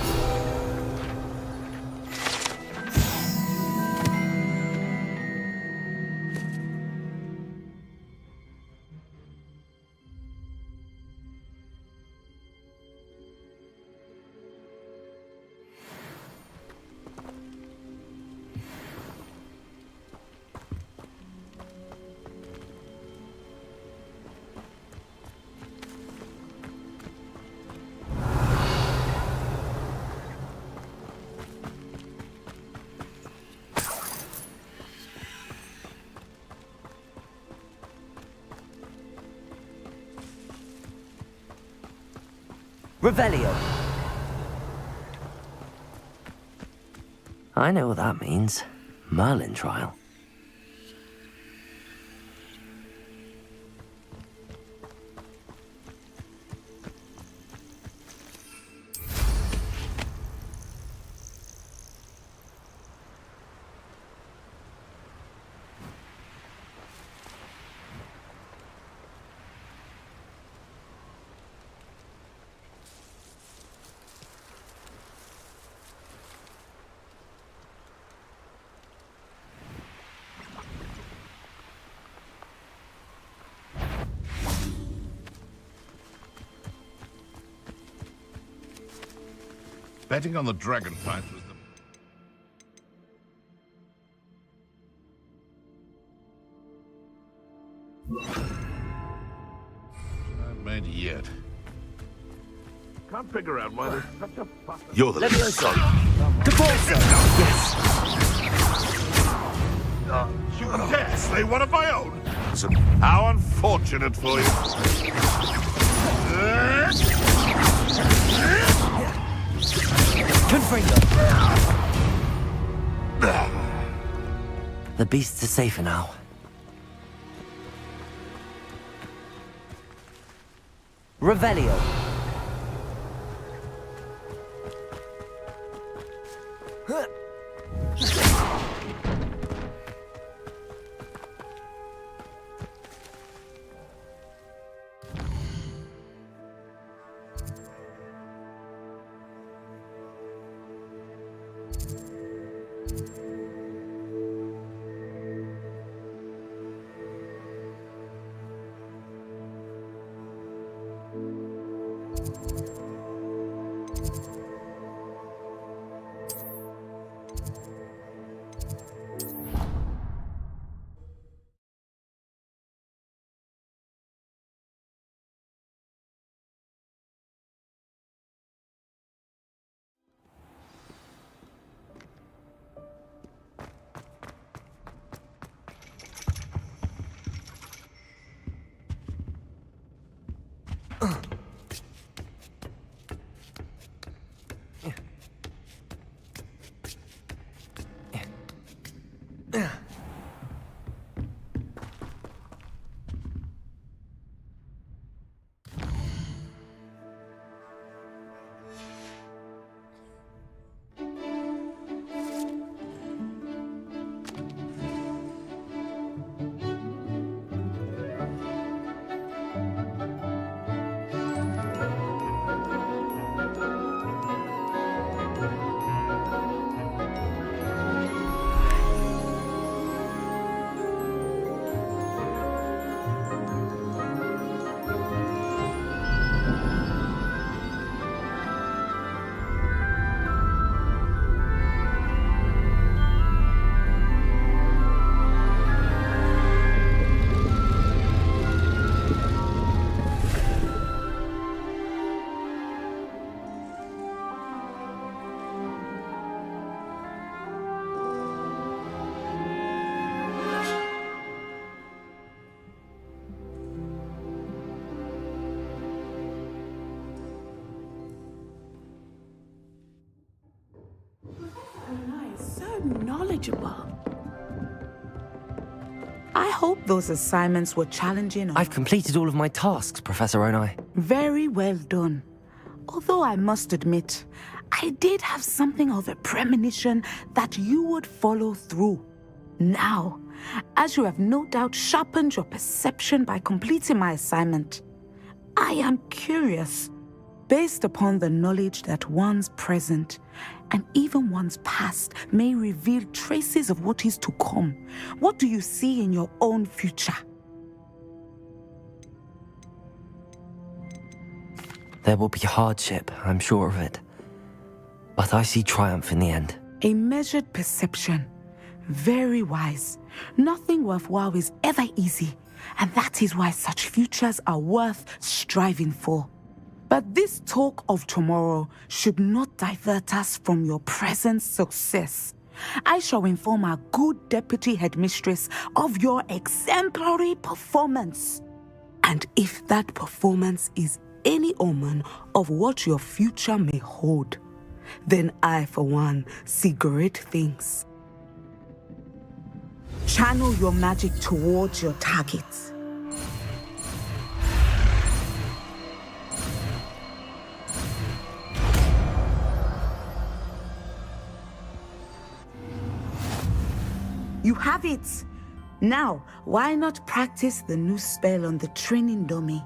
Revelio. I know what that means. Merlin trial. Betting on the dragonflies was the... Not made yet. Can't figure out why there's such a fuss. You're the Levioso! Caporzo! Yes! You dare slay one of my own? So, how unfortunate for you. Confringo! The beasts are safer now. Revelio. Knowledgeable. I hope those assignments were challenging. I've completed all of my tasks, Professor Onai. Very well done. Although I must admit, I did have something of a premonition that you would follow through. Now, as you have no doubt sharpened your perception by completing my assignment, I am curious, based upon the knowledge that one's present and even one's past may reveal traces of what is to come. What do you see in your own future? There will be hardship, I'm sure of it. But I see triumph in the end. A measured perception. Very wise. Nothing worthwhile is ever easy, and that is why such futures are worth striving for. But this talk of tomorrow should not divert us from your present success. I shall inform our good deputy headmistress of your exemplary performance. And if that performance is any omen of what your future may hold, then I, for one, see great things. Channel your magic towards your targets. You have it! Now, why not practice the new spell on the training dummy?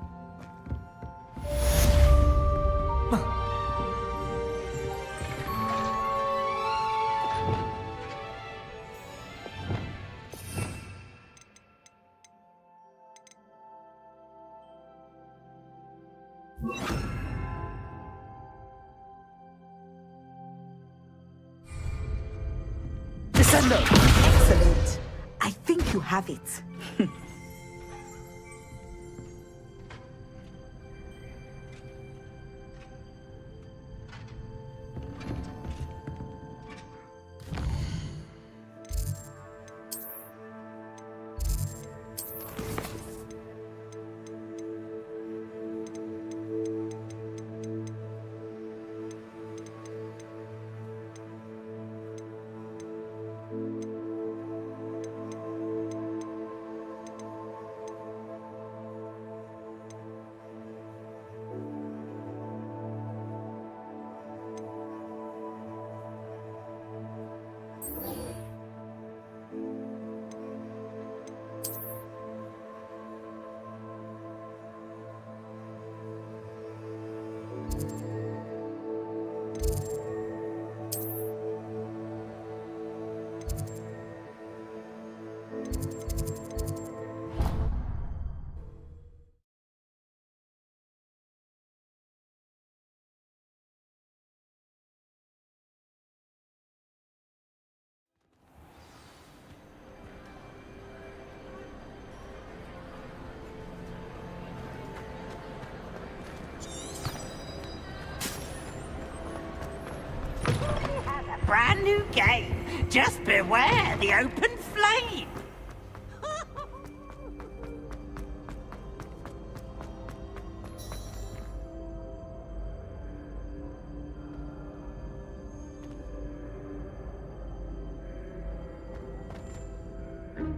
Descendo! Excellent. I think you have it. brand new game. Just beware the open flame.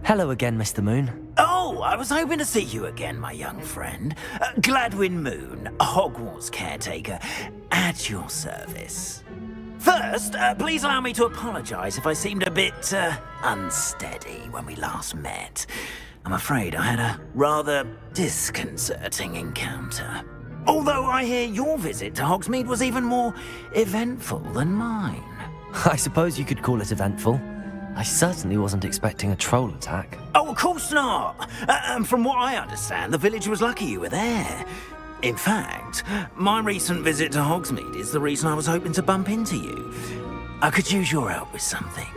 Hello again, Mr. Moon. Oh, I was hoping to see you again, my young friend. Gladwin Moon, Hogwarts caretaker, at your service. First, please allow me to apologize if I seemed a bit unsteady when we last met. I'm afraid I had a rather disconcerting encounter. Although I hear your visit to Hogsmeade was even more eventful than mine. I suppose you could call it eventful. I certainly wasn't expecting a troll attack. Oh, of course not. From what I understand, the village was lucky you were there. In fact, my recent visit to Hogsmeade is the reason I was hoping to bump into you. I could use your help with something.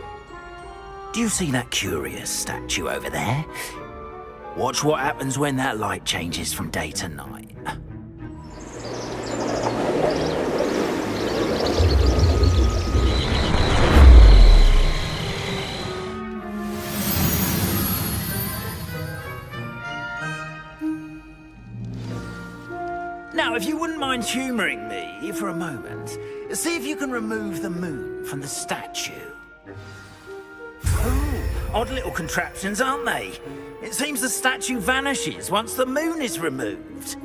Do you see that curious statue over there? Watch what happens when that light changes from day to night. Now, if you wouldn't mind humouring me for a moment, see if you can remove the moon from the statue. Ooh, odd little contraptions, aren't they? It seems the statue vanishes once the moon is removed,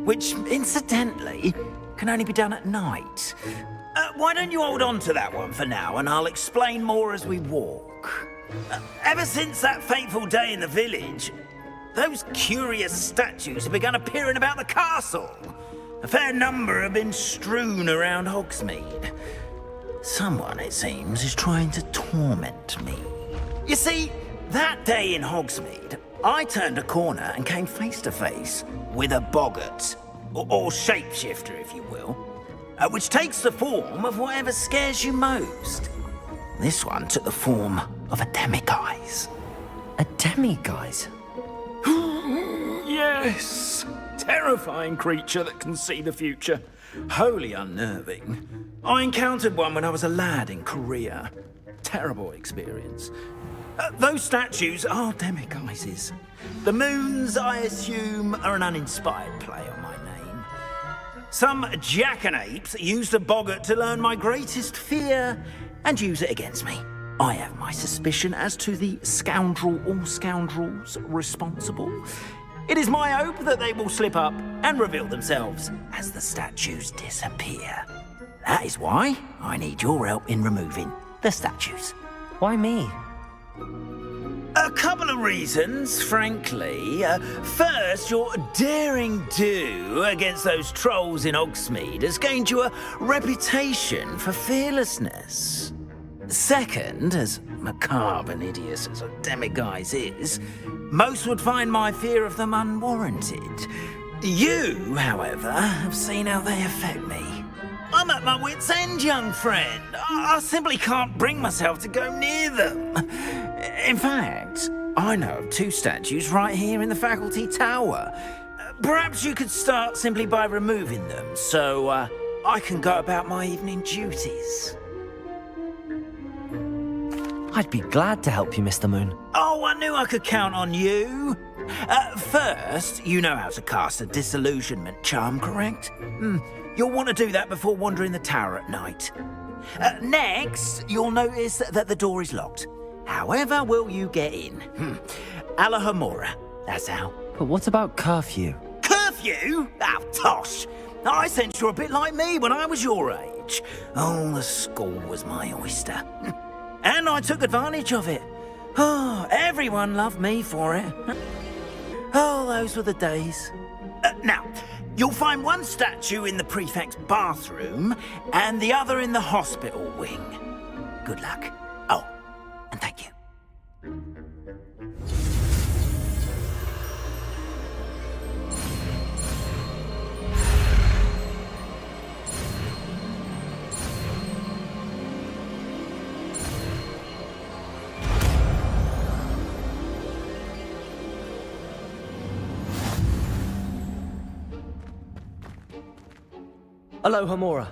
which, incidentally, can only be done at night. Why don't you hold on to that one for now, and I'll explain more as we walk. Ever since that fateful day in the village, those curious statues have begun appearing about the castle. A fair number have been strewn around Hogsmeade. Someone, it seems, is trying to torment me. You see, that day in Hogsmeade, I turned a corner and came face to face with a boggart, or shapeshifter, if you will, which takes the form of whatever scares you most. This one took the form of a demiguise. A demiguise? Yes! Terrifying creature that can see the future. Wholly unnerving. I encountered one when I was a lad in Korea. Terrible experience. Those statues are demiguises. The moons, I assume, are an uninspired play on my name. Some jackanapes used a boggart to learn my greatest fear and use it against me. I have my suspicion as to the scoundrel or scoundrels responsible. It is my hope that they will slip up and reveal themselves as the statues disappear. That is why I need your help in removing the statues. Why me? A couple of reasons, frankly. First, your daring do against those trolls in Hogsmeade has gained you a reputation for fearlessness. Second, as macabre and hideous as a demiguise is, most would find my fear of them unwarranted. You, however, have seen how they affect me. I'm at my wit's end, young friend. I simply can't bring myself to go near them. In fact, I know of two statues right here in the faculty tower. Perhaps you could start simply by removing them, so I can go about my evening duties. I'd be glad to help you, Mr. Moon. Oh, I knew I could count on you. First, you know how to cast a disillusionment charm, correct? You'll want to do that before wandering the tower at night. Next, you'll notice that the door is locked. However will you get in? Alohomora, that's how. But what about curfew? Curfew? Oh, tosh. I sense you're a bit like me when I was your age. Oh, the school was my oyster. And I took advantage of it. Oh, everyone loved me for it. Oh, those were the days. Now, you'll find one statue in the prefect's bathroom and the other in the hospital wing. Good luck. Oh, and thank you. Alohomora.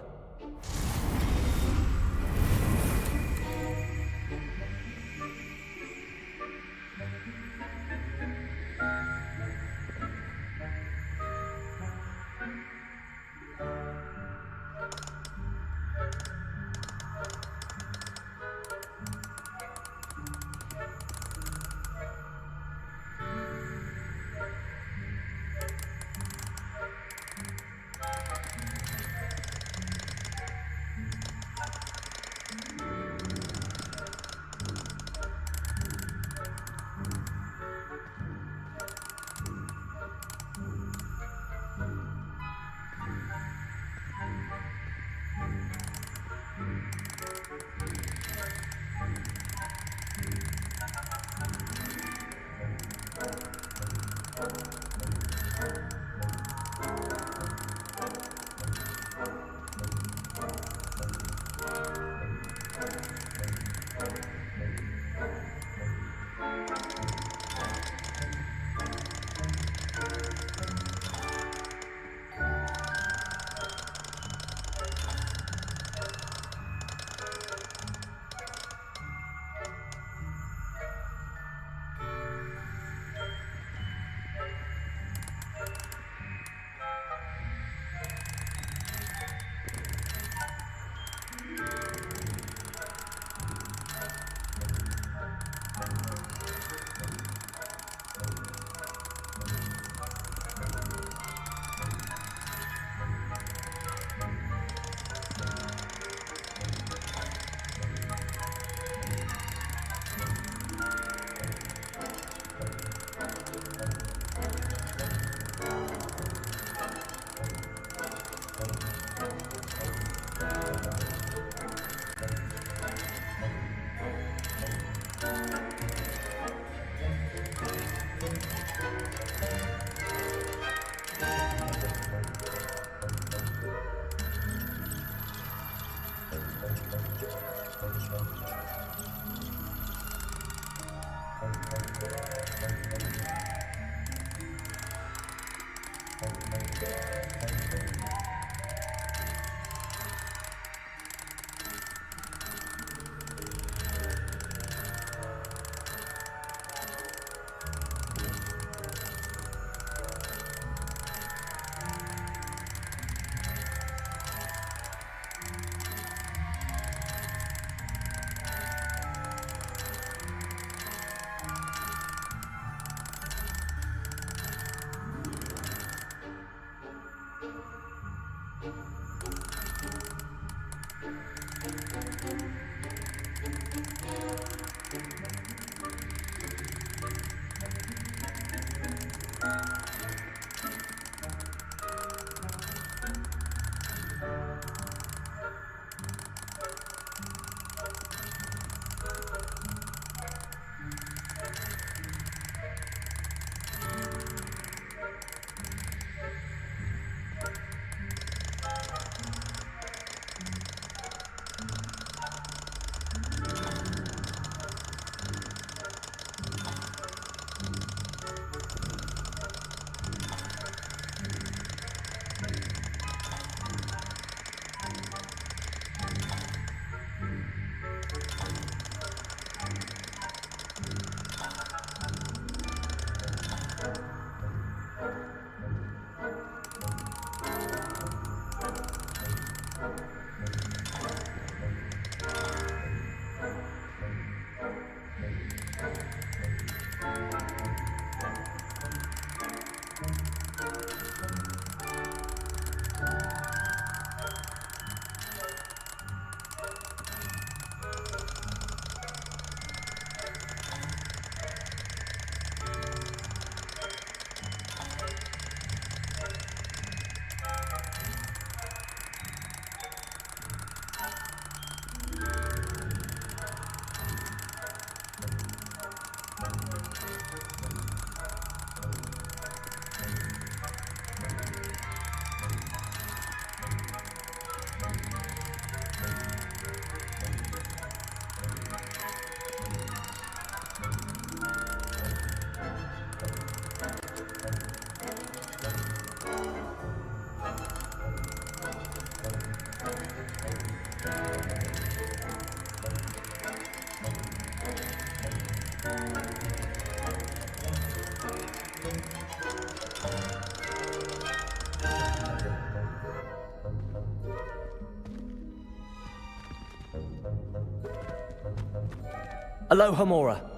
Alohomora.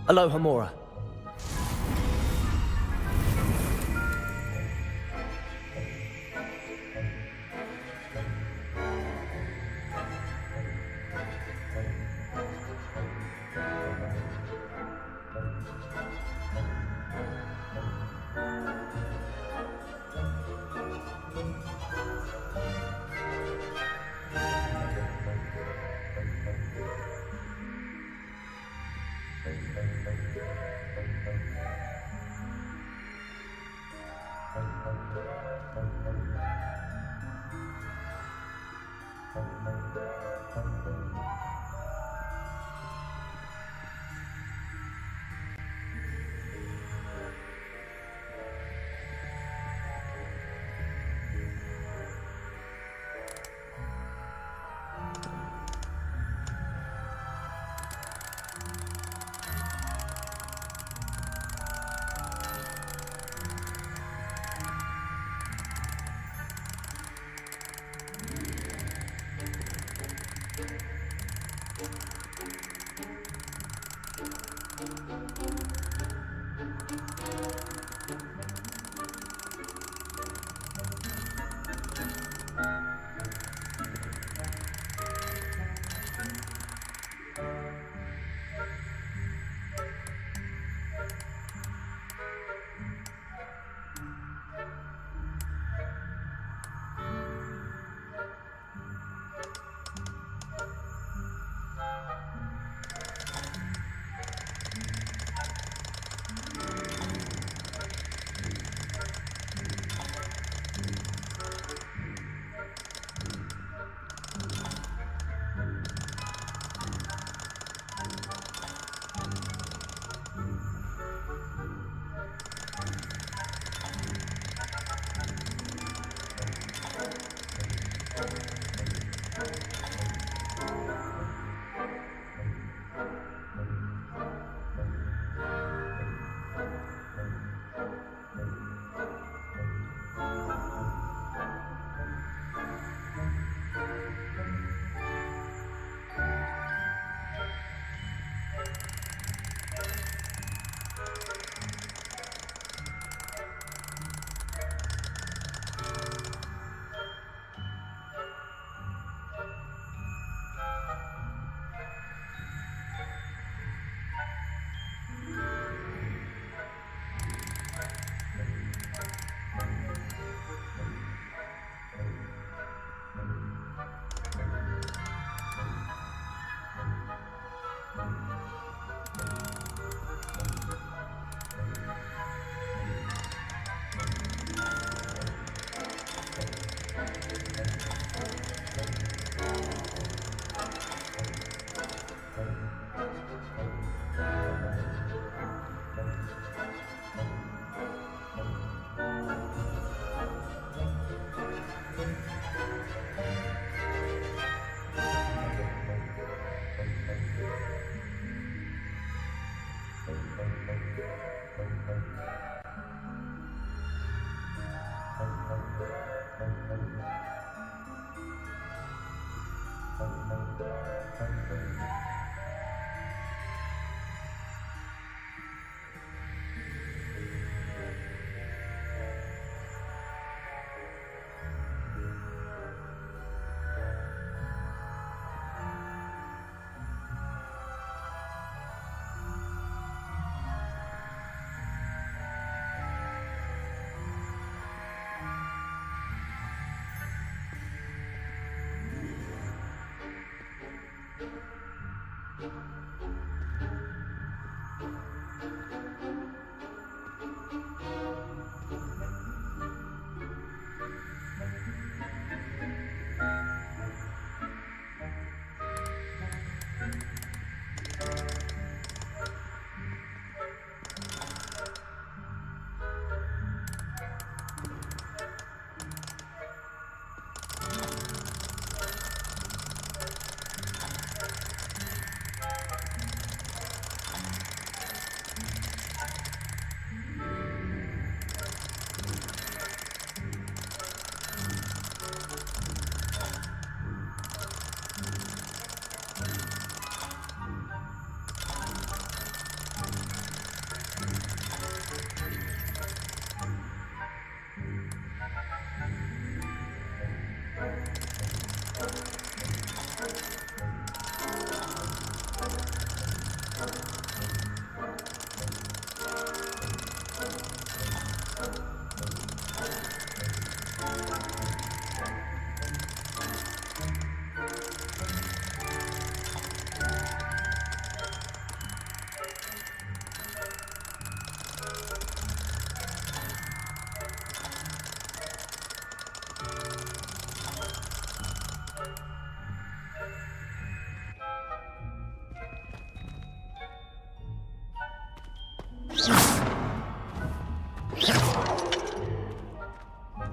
Alohomora.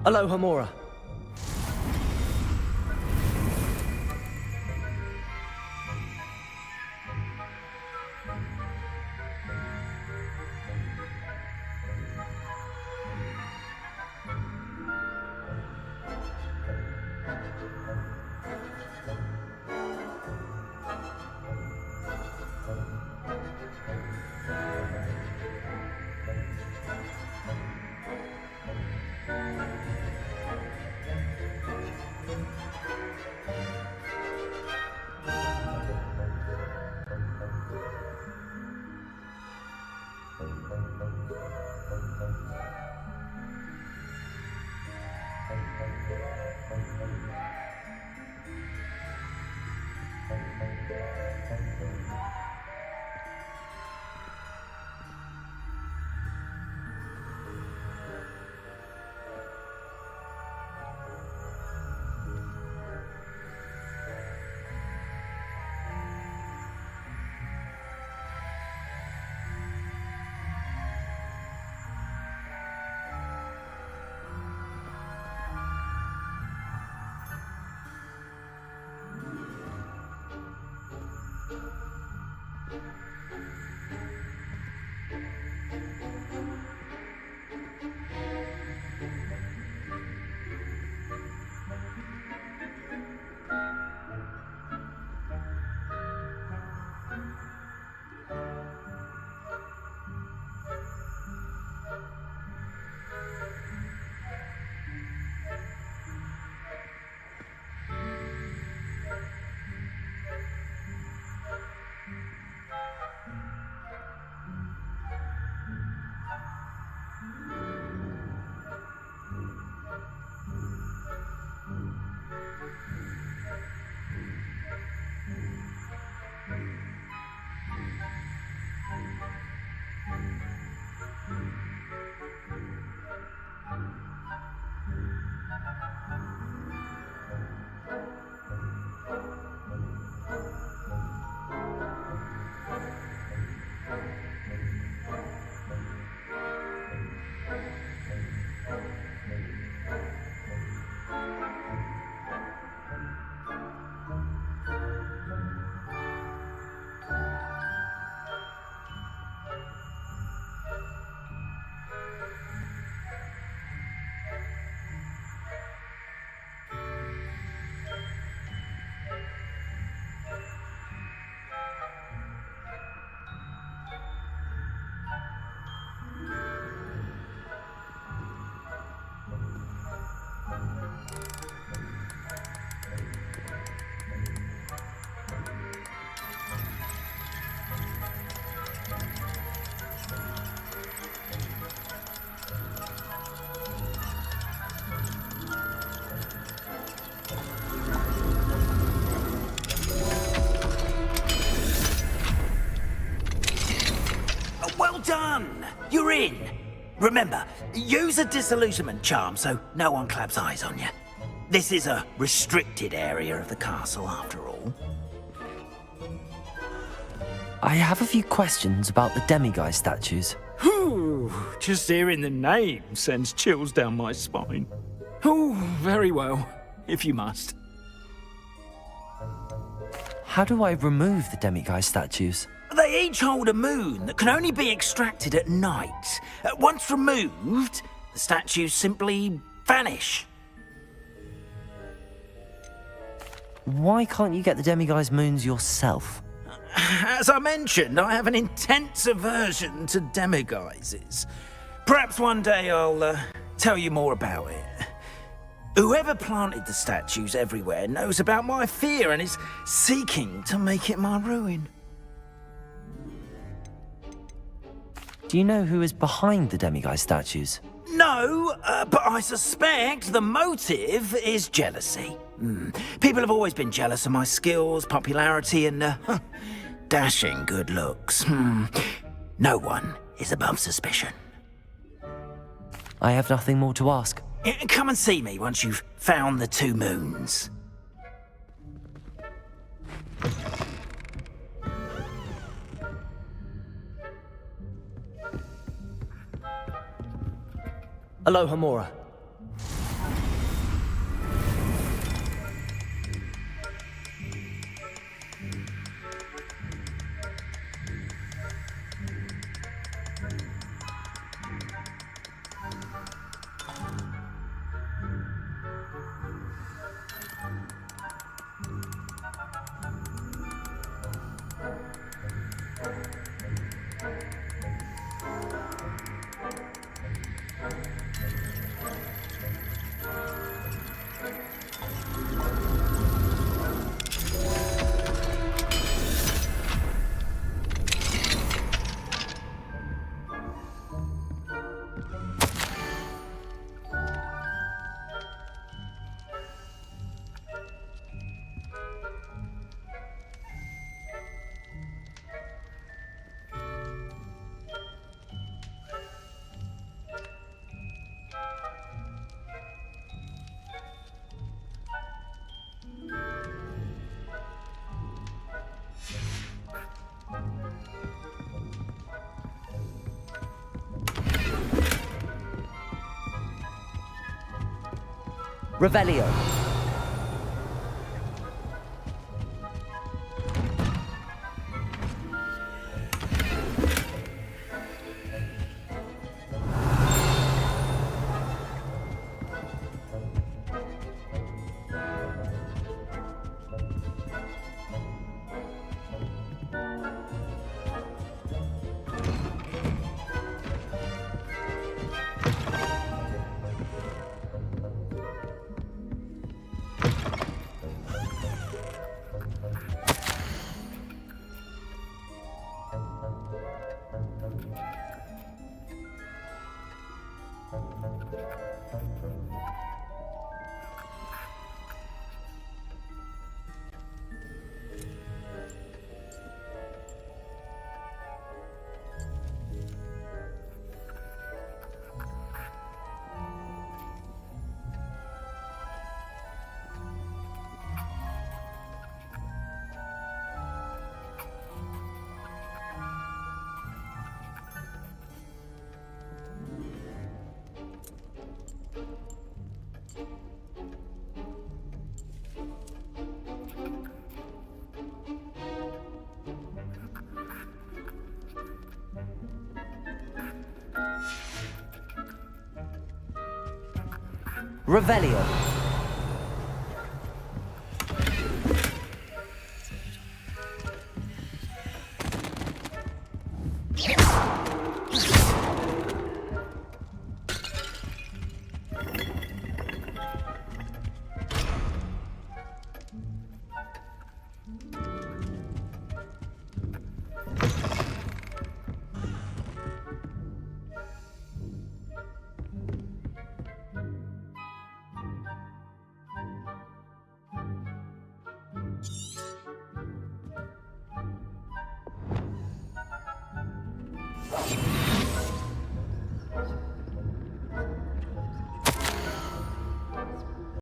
Alohomora. Well done! You're in! Remember, use a disillusionment charm so no one claps eyes on you. This is a restricted area of the castle, after all. I have a few questions about the demiguise statues. Whew, just hearing the name sends chills down my spine. Oh, very well, if you must. How do I remove the demiguise statues? They each hold a moon that can only be extracted at night. Once removed, the statues simply vanish. Why can't you get the demiguise moons yourself? As I mentioned, I have an intense aversion to demiguises. Perhaps one day I'll tell you more about it. Whoever planted the statues everywhere knows about my fear and is seeking to make it my ruin. Do you know who is behind the demiguise statues? No, but I suspect the motive is jealousy. People have always been jealous of my skills, popularity, and dashing good looks. No one is above suspicion. I have nothing more to ask. Come and see me once you've found the 2 moons. Alohomora. Revelio. Revelio.